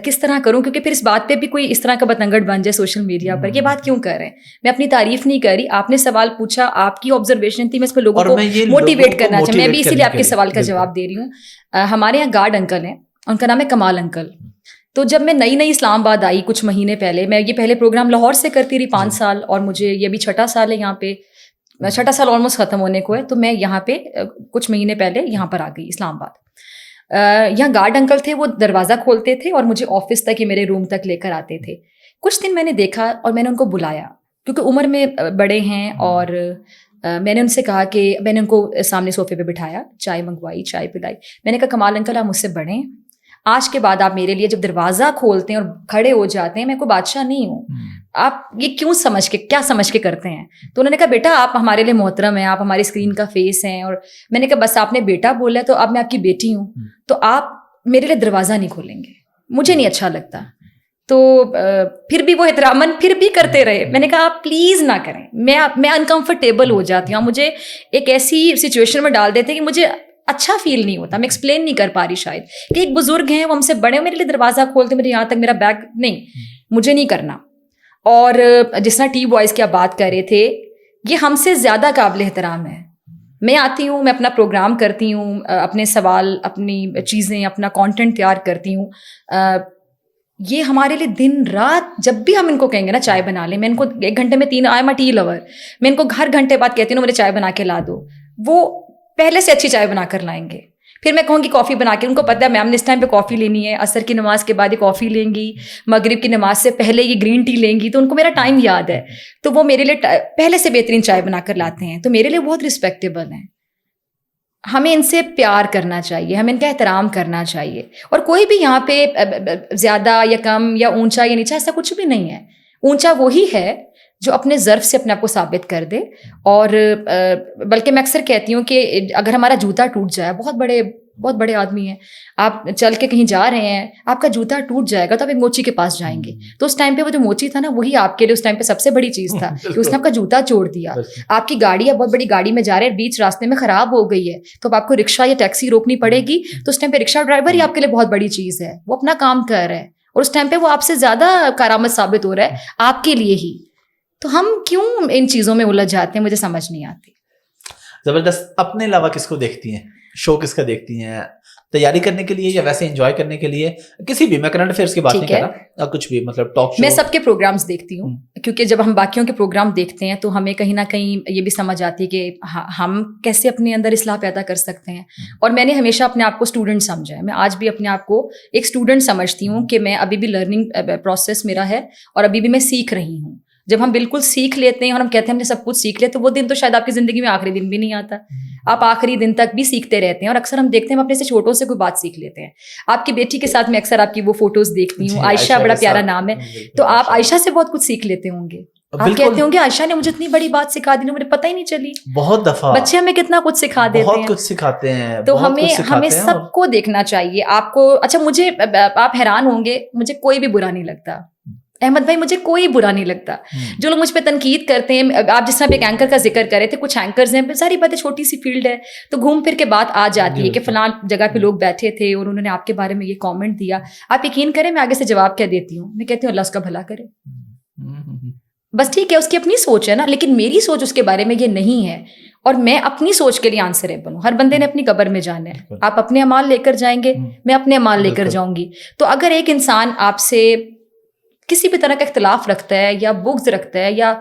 کس طرح کروں, کیونکہ پھر اس بات پہ بھی کوئی اس طرح کا بتنگڑ بن جائے سوشل میڈیا پر, یہ بات کیوں کر رہے ہیں. میں اپنی تعریف نہیں کر رہی, آپ نے سوال پوچھا, آپ کی آبزرویشن تھی, میں اس پہ لوگوں کو موٹیویٹ کرنا چاہوں, میں بھی اسی لیے آپ کے سوال کا جواب دے رہی ہوں. ہمارے یہاں گارڈ انکل ہیں, ان کا نام ہے کمال انکل. تو جب میں نئی اسلام آباد آئی کچھ مہینے پہلے, میں یہ پہلے پروگرام لاہور سے کرتی رہی 5 سال, اور مجھے یہ بھی 6ٹھا سال ہے یہاں پہ. چھٹا سال آلموسٹ ختم ہونے کو ہے. تو میں یہاں پہ کچھ مہینے پہلے یہاں پر آ گئی اسلام آباد. یہاں گارڈ انکل تھے, وہ دروازہ کھولتے تھے اور مجھے آفس تک یا میرے روم تک لے کر آتے تھے. کچھ دن میں نے دیکھا اور میں نے ان کو بلایا کیونکہ عمر میں بڑے ہیں, اور میں نے ان سے کہا کہ میں نے ان کو سامنے صوفے پہ بٹھایا, چائے منگوائی, چائے پلائی. میں نے کہا کمال انکل آپ مجھ سے بڑے ہیں, آج کے بعد آپ میرے لیے جب دروازہ کھولتے ہیں اور کھڑے ہو جاتے ہیں, میں کوئی بادشاہ نہیں ہوں, آپ یہ کیوں کیا سمجھ کے کرتے ہیں؟ تو انہوں نے کہا بیٹا آپ ہمارے لیے محترم ہیں, آپ ہماری اسکرین کا فیس ہیں. اور میں نے کہا بس آپ نے بیٹا بولا تو اب میں آپ کی بیٹی ہوں, تو آپ میرے لیے دروازہ نہیں کھولیں گے, مجھے نہیں اچھا لگتا. تو پھر بھی وہ احتراماً پھر بھی کرتے رہے. میں نے کہا آپ پلیز نہ کریں, میں انکمفرٹیبل ہو جاتی ہوں, مجھے ایک ایسی سچویشن میں ڈال دیتے کہ مجھے اچھا فیل نہیں ہوتا, میں ایکسپلین نہیں کر پا رہی شاید, کہ ایک بزرگ ہیں وہ ہم سے بڑے, میرے لیے دروازہ کھولتے, میرے یہاں تک میرا بیگ نہیں, مجھے نہیں کرنا. اور جس طرح ٹی بوائز کی آپ بات کر رہے تھے, یہ ہم سے زیادہ قابل احترام ہے. میں آتی ہوں, میں اپنا پروگرام کرتی ہوں, اپنے سوال, اپنی چیزیں, اپنا کانٹینٹ تیار کرتی ہوں. یہ ہمارے لیے دن رات جب بھی ہم ان کو کہیں گے نا چائے بنا لیں, میں ان کو 1 گھنٹے میں 3 I am a tea lover, میں ان کو ہر گھنٹے بعد کہتی ہوں مجھے چائے بنا کے لا دو, وہ پہلے سے اچھی چائے بنا کر لائیں گے. پھر میں کہوں گی کافی بنا کے, ان کو پتہ ہے میم نے اس ٹائم پہ کافی لینی ہے, عصر کی نماز کے بعد یہ کافی لیں گی, مغرب کی نماز سے پہلے یہ گرین ٹی لیں گی, تو ان کو میرا ٹائم یاد ہے, تو وہ میرے لیے پہلے سے بہترین چائے بنا کر لاتے ہیں. تو میرے لیے بہت رسپیکٹیبل ہیں. ہمیں ان سے پیار کرنا چاہیے, ہمیں ان کا احترام کرنا چاہیے. اور کوئی بھی یہاں پہ زیادہ یا کم یا اونچا یا نیچا ایسا کچھ بھی نہیں ہے. اونچا وہی ہے جو اپنے ظرف سے اپنے آپ کو ثابت کر دے. اور بلکہ میں اکثر کہتی ہوں کہ اگر ہمارا جوتا ٹوٹ جائے, بہت بڑے آدمی ہیں, آپ چل کے کہیں جا رہے ہیں, آپ کا جوتا ٹوٹ جائے گا تو آپ ایک موچی کے پاس جائیں گے, تو اس ٹائم پہ وہ جو موچی تھا نا وہی آپ کے لیے اس ٹائم پہ سب سے بڑی چیز تھا کہ اس نے آپ کا جوتا جوڑ دیا. آپ کی گاڑی, آپ بہت بڑی گاڑی میں جا رہے ہیں, بیچ راستے میں خراب ہو گئی ہے, تو اب آپ کو رکشا یا ٹیکسی روکنی پڑے گی, تو اس ٹائم پہ رکشا ڈرائیور ہی آپ کے لیے بہت بڑی چیز ہے, وہ اپنا کام کر رہا ہے اور اس ٹائم پہ وہ آپ سے زیادہ کارآمد ثابت ہو رہا ہے آپ کے لیے ہی. تو ہم کیوں ان چیزوں میں الجھ جاتے ہیں, مجھے سمجھ نہیں آتی. زبردست. اپنے علاوہ کس کو دیکھتی ہیں, شو کس کا دیکھتی ہیں, تیاری کرنے کے لیے یا ویسے انجوائے کرنے کے لیے؟ کسی بھی, میں کرنٹ افیئرس کی بات نہیں کر رہا, کچھ بھی, مطلب ٹاک شو. میں سب کے پروگرامز دیکھتی ہوں, کیونکہ جب ہم باقیوں کے پروگرام دیکھتے ہیں تو ہمیں کہیں نہ کہیں یہ بھی سمجھ آتی ہے کہ ہم کیسے اپنے اندر اصلاح پیدا کر سکتے ہیں. اور میں نے ہمیشہ اپنے آپ کو اسٹوڈنٹ سمجھا ہے, میں آج بھی اپنے آپ کو ایک اسٹوڈنٹ سمجھتی ہوں کہ میں ابھی بھی لرننگ پروسیس میرا ہے اور ابھی بھی میں سیکھ رہی ہوں. جب ہم بالکل سیکھ لیتے ہیں اور ہم کہتے ہیں ہم نے سب کچھ سیکھ لیا, تو وہ دن تو شاید آپ کی زندگی میں آخری دن بھی نہیں آتا. آپ آخری دن تک بھی سیکھتے رہتے ہیں, اور اکثر ہم دیکھتے ہیں ہم اپنے سے چھوٹوں سے کوئی بات سیکھ لیتے ہیں. آپ کی بیٹی کے ساتھ میں اکثر آپ کی وہ فوٹوز دیکھتی ہوں, عائشہ بڑا پیارا نام ہے, تو آپ عائشہ سے بہت کچھ سیکھ لیتے ہوں گے. آپ کہتے ہوں گے عائشہ نے مجھے اتنی بڑی بات سکھا دی, مجھے پتہ ہی نہیں چلی. بہت دفعہ بچے ہمیں کتنا کچھ سکھا دیتے ہیں, بہت کچھ سکھاتے ہیں. تو ہمیں سب کو دیکھنا چاہیے. آپ کو اچھا, مجھے آپ حیران ہوں گے, مجھے کوئی بھی برا نہیں لگتا احمد بھائی, مجھے کوئی برا نہیں لگتا. جو لوگ مجھ پہ تنقید کرتے ہیں, آپ جس طرح ایک اینکر کا ذکر کرے تھے, کچھ اینکرز ہیں, ساری باتیں چھوٹی سی فیلڈ ہے, تو گھوم پھر کے بات آ جاتی ہے کہ فلان جگہ پہ لوگ بیٹھے تھے اور انہوں نے آپ کے بارے میں یہ کامنٹ دیا. آپ یقین کریں میں آگے سے جواب کیا دیتی ہوں, میں کہتی ہوں اللہ اس کا بھلا کرے. بس ٹھیک ہے, اس کی اپنی سوچ ہے نا, لیکن میری سوچ اس کے بارے میں یہ نہیں ہے, اور میں اپنی سوچ کے لیے آنسریبل ہوں. ہر بندے نے اپنی قبر میں جانا ہے, آپ اپنے اعمال لے کر جائیں گے, میں اپنے اعمال لے کر جاؤں گی. تو اگر ایک انسان آپ سے کسی بھی طرح کا اختلاف رکھتا ہے یا بغض رکھتا ہے یا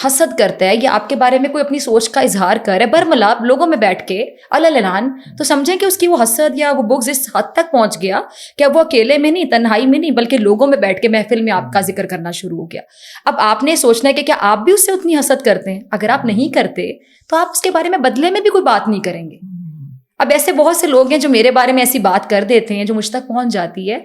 حسد کرتا ہے یا آپ کے بارے میں کوئی اپنی سوچ کا اظہار کر رہا ہے برملاب لوگوں میں بیٹھ کے علنان, تو سمجھیں کہ اس کی وہ حسد یا وہ بغض اس حد تک پہنچ گیا کہ اب وہ اکیلے میں نہیں, تنہائی میں نہیں, بلکہ لوگوں میں بیٹھ کے محفل میں آپ کا ذکر کرنا شروع ہو گیا. اب آپ نے سوچنا ہے کہ کیا آپ بھی اس سے اتنی حسد کرتے ہیں؟ اگر آپ نہیں کرتے تو آپ اس کے بارے میں بدلے میں بھی کوئی بات نہیں کریں گے. اب ایسے بہت سے لوگ ہیں جو میرے بارے میں ایسی بات کر دیتے ہیں جو مجھ تک پہنچ جاتی ہے,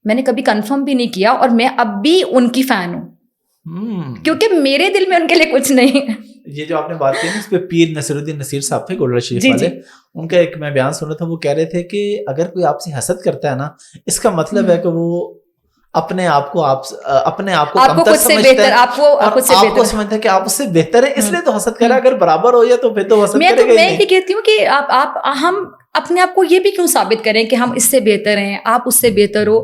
میں نے کبھی کنفرم بھی نہیں کیا, اور میں اب بھی ان کی فین ہوں کیونکہ میرے دل میں ان کے لیے کچھ نہیں ہے. یہ جو آپ نے بات کی نا, اس پہ پیر نصیر الدین نصیر صاحب تھے گولڈا شریف والے, ان کا ایک میں بیان سنا تھا, وہ کہہ رہے تھے کہ اگر کوئی آپ سے حسد کرتا ہے نا, اس کا مطلب ہے کہ وہ اپنے آپ کو کمتر سمجھتا ہے, آپ کو سمجھتا ہے کہ آپ اس سے بہتر ہیں, اس لیے تو حسد کرے. اگر برابر ہو جائے تو پھر تو حسد کرے گا. میں یہ کہتی ہوں کہ ہم اپنے آپ کو یہ بھی کیوں ثابت کریں کہ ہم اس سے بہتر ہیں, آپ اس سے بہتر ہو.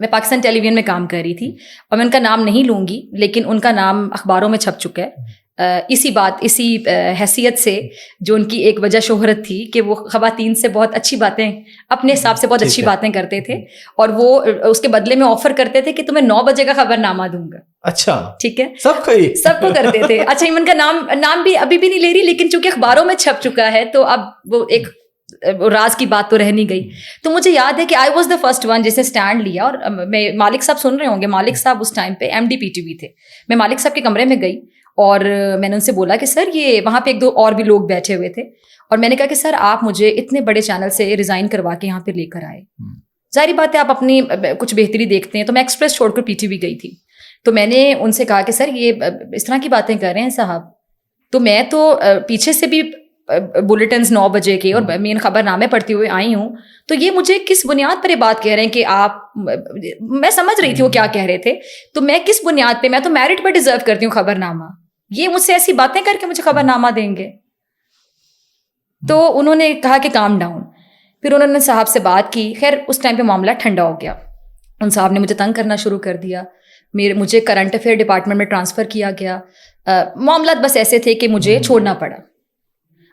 میں پاکستان ٹیلی ویژن میں کام کر رہی تھی اور میں ان کا نام نہیں لوں گی لیکن ان کا نام اخباروں میں چھپ چکا ہے اسی حیثیت سے جو ان کی ایک وجہ شہرت تھی کہ وہ خواتین سے بہت اچھی باتیں اپنے حساب سے بہت اچھی باتیں کرتے تھے اور وہ اس کے بدلے میں آفر کرتے تھے کہ تمہیں 9 بجے کا خبر نامہ دوں گا. اچھا ٹھیک ہے, سب کو کرتے تھے. اچھا ایمن کا نام بھی ابھی بھی نہیں لے رہی لیکن چونکہ اخباروں میں چھپ چکا ہے تو اب وہ ایک راز کی بات تو رہ نہیں گئی. تو مجھے یاد ہے کہ I was the first one جسے اسٹینڈ لیا اور میں مالک صاحب سن رہے ہوں گے, مالک صاحب اس ٹائم پہ MD/PTV تھے. میں مالک صاحب کے کمرے میں گئی اور میں نے ان سے بولا کہ سر یہ وہاں پہ 1-2 اور بھی لوگ بیٹھے ہوئے تھے اور میں نے کہا کہ سر آپ مجھے اتنے بڑے چینل سے ریزائن کروا کے یہاں پہ لے کر آئے, ظاہری بات ہے آپ اپنی کچھ بہتری دیکھتے ہیں. تو میں ایکسپریس چھوڑ کر PTV گئی تھی. تو میں نے ان سے کہا کہ سر یہ اس طرح کی باتیں کر رہے ہیں صاحب, تو میں تو پیچھے سے بھی بلیٹنز 9 بجے کے اور مین خبر نامے پڑھتی ہوئے آئی ہوں, تو یہ مجھے کس بنیاد پر یہ بات کہہ رہے ہیں کہ آپ, میں سمجھ رہی تھی وہ کیا کہہ رہے تھے, تو میں کس بنیاد پہ, میں تو میرٹ پہ ڈیزرو کرتی ہوں خبر نامہ, یہ مجھ سے ایسی باتیں کر کے مجھے خبر نامہ دیں گے. تو انہوں نے کہا کہ کام ڈاؤن. پھر انہوں نے صاحب سے بات کی, خیر اس ٹائم پہ معاملہ ٹھنڈا ہو گیا. ان صاحب نے مجھے تنگ کرنا شروع کر دیا, مجھے کرنٹ افیئر ڈپارٹمنٹ میں ٹرانسفر کیا گیا. معاملات بس ایسے تھے کہ مجھے چھوڑنا پڑا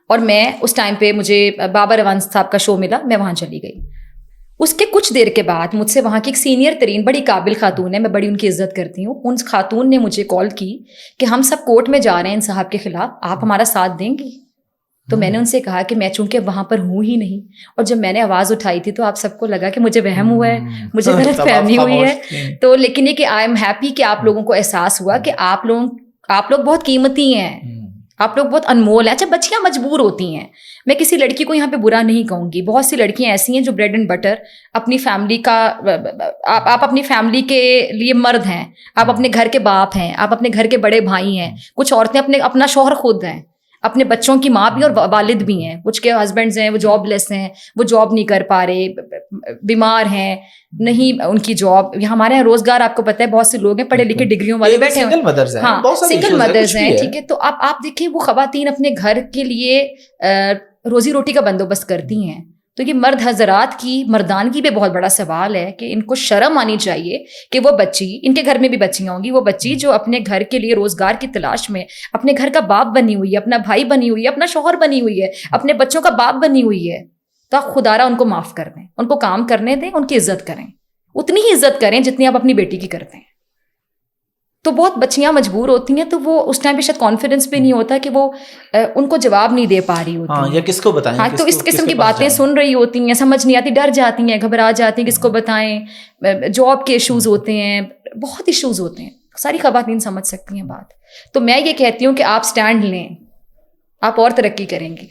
اور میں اس ٹائم پہ مجھے بابر روان صاحب کا شو ملا, میں وہاں چلی گئی. اس کے کچھ دیر کے بعد مجھ سے وہاں کی ایک سینئر ترین بڑی قابل خاتون ہے, میں بڑی ان کی عزت کرتی ہوں, ان خاتون نے مجھے کال کی کہ ہم سب کورٹ میں جا رہے ہیں ان صاحب کے خلاف, آپ ہمارا ساتھ دیں گی؟ تو میں نے ان سے کہا کہ میں چونکہ وہاں پر ہوں ہی نہیں, اور جب میں نے آواز اٹھائی تھی تو آپ سب کو لگا کہ مجھے وہم ہوا ہے, مجھے غلط فہمی ہوئی ہے. تو لیکن یہ کہ آئی ایم ہیپی کہ آپ لوگوں کو احساس ہوا کہ آپ لوگ بہت قیمتی ہیں, آپ لوگ بہت انمول ہیں. اچھا بچیاں مجبور ہوتی ہیں, میں کسی لڑکی کو یہاں پہ برا نہیں کہوں گی, بہت سی لڑکیاں ایسی ہیں جو بریڈ اینڈ بٹر اپنی فیملی کا, آپ اپنی فیملی کے لیے مرد ہیں, آپ اپنے گھر کے باپ ہیں, آپ اپنے گھر کے بڑے بھائی ہیں. کچھ عورتیں اپنا شوہر خود ہیں, اپنے بچوں کی ماں بھی اور والد بھی ہیں. کچھ کے ہسبینڈز ہیں وہ جاب لیس ہیں, وہ جاب نہیں کر پا رہے, بیمار ہیں, نہیں ان کی جاب. ہمارے یہاں روزگار آپ کو پتہ ہے بہت سے لوگ ہیں پڑھے لکھے ڈگریوں والے بیٹھے ہیں, ہاں سنگل مدرز ہیں, ٹھیک ہے. تو آپ دیکھیں وہ خواتین اپنے گھر کے لیے روزی روٹی کا بندوبست کرتی ہیں. تو یہ مرد حضرات کی مردانگی پہ بہت بڑا سوال ہے کہ ان کو شرم آنی چاہیے کہ وہ بچی, ان کے گھر میں بھی بچیاں ہوں گی, وہ بچی جو اپنے گھر کے لیے روزگار کی تلاش میں اپنے گھر کا باپ بنی ہوئی ہے, اپنا بھائی بنی ہوئی ہے, اپنا شوہر بنی ہوئی ہے, اپنے بچوں کا باپ بنی ہوئی ہے, تو آپ خدا را ان کو معاف کر دیں, ان کو کام کرنے دیں, ان کی عزت کریں, اتنی ہی عزت کریں جتنی آپ اپنی بیٹی کی کرتے ہیں. تو بہت بچیاں مجبور ہوتی ہیں, تو وہ اس ٹائم پہ شاید کانفیڈنس بھی نہیں ہوتا کہ وہ ان کو جواب نہیں دے پا رہی ہوتی ہیں, یا کس کو بتائیں. ہاں تو اس قسم کی باتیں سن رہی ہوتی ہیں, سمجھ نہیں آتی, ڈر جاتی ہیں, گھبرا جاتی ہیں, کس کو بتائیں. جاب کے ایشوز ہوتے ہیں, بہت ایشوز ہوتے ہیں, ساری خواتین سمجھ سکتی ہیں بات. تو میں یہ کہتی ہوں کہ آپ سٹینڈ لیں, آپ اور ترقی کریں گی.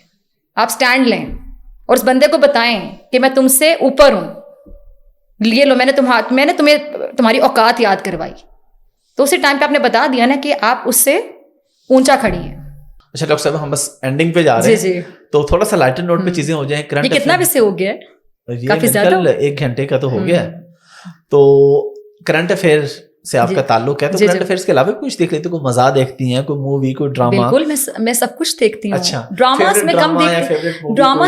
آپ سٹینڈ لیں اور اس بندے کو بتائیں کہ میں تم سے اوپر ہوں, لیے لو, میں نے تمہیں تمہاری اوقات یاد کروائی. تو اسی ٹائم پہ آپ نے بتا دیا نا کہ آپ اس سے اونچا کھڑی ہیں. اچھا ڈاکٹر صاحب ہم بس اینڈنگ پہ جا رہے ہیں, جی تو تھوڑا سا لائٹر نوٹ پہ چیزیں ہو جائیں. یہ کتنا بھی سے ہو گیا ہے, کافی زیادہ, 1 گھنٹے کا تو ہو گیا. تو کرنٹ افیئر سے آپ کا تعلق ہے, تو کرنٹ افیئرس کے علاوہ کچھ دیکھ لیتے, کوئی مزاح دیکھتی ہیں, کوئی مووی, کوئی ڈراما؟ بالکل میں سب کچھ دیکھتی ہوں. اچھا ڈراماز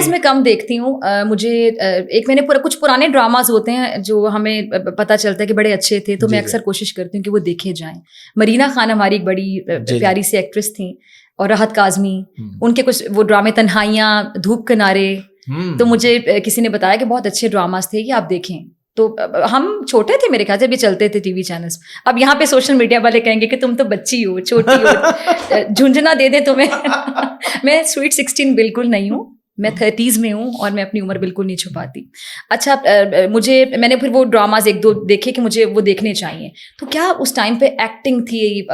میں کم دیکھتی ہوں. مجھے ایک میں نے کچھ پرانے ڈراماز ہوتے ہیں جو ہمیں پتہ چلتا ہے کہ بڑے اچھے تھے, تو میں اکثر کوشش کرتی ہوں کہ وہ دیکھے جائیں. مرینا خان ہماری ایک بڑی پیاری سی ایکٹریس تھیں, اور راحت کاظمی, ان کے کچھ وہ ڈرامے تنہائیاں, دھوپ کنارے, تو مجھے کسی نے بتایا کہ بہت اچھے ڈراماز تھے, یہ آپ دیکھیں. تو ہم چھوٹے تھے میرے خیال سے, بھی چلتے تھے TV چینلز. اب یہاں پہ سوشل میڈیا والے کہیں گے کہ تم تو بچی ہو, چھوٹی ہو, جھنجھنا دے دیں تمہیں. میں سویٹ 16 بالکل نہیں ہوں, میں 30s میں ہوں, اور میں اپنی عمر بالکل نہیں چھپاتی. اچھا میں نے پھر وہ ڈراماز 1-2 دیکھے کہ مجھے وہ دیکھنے چاہیے. تو کیا اس ٹائم پہ ایکٹنگ تھی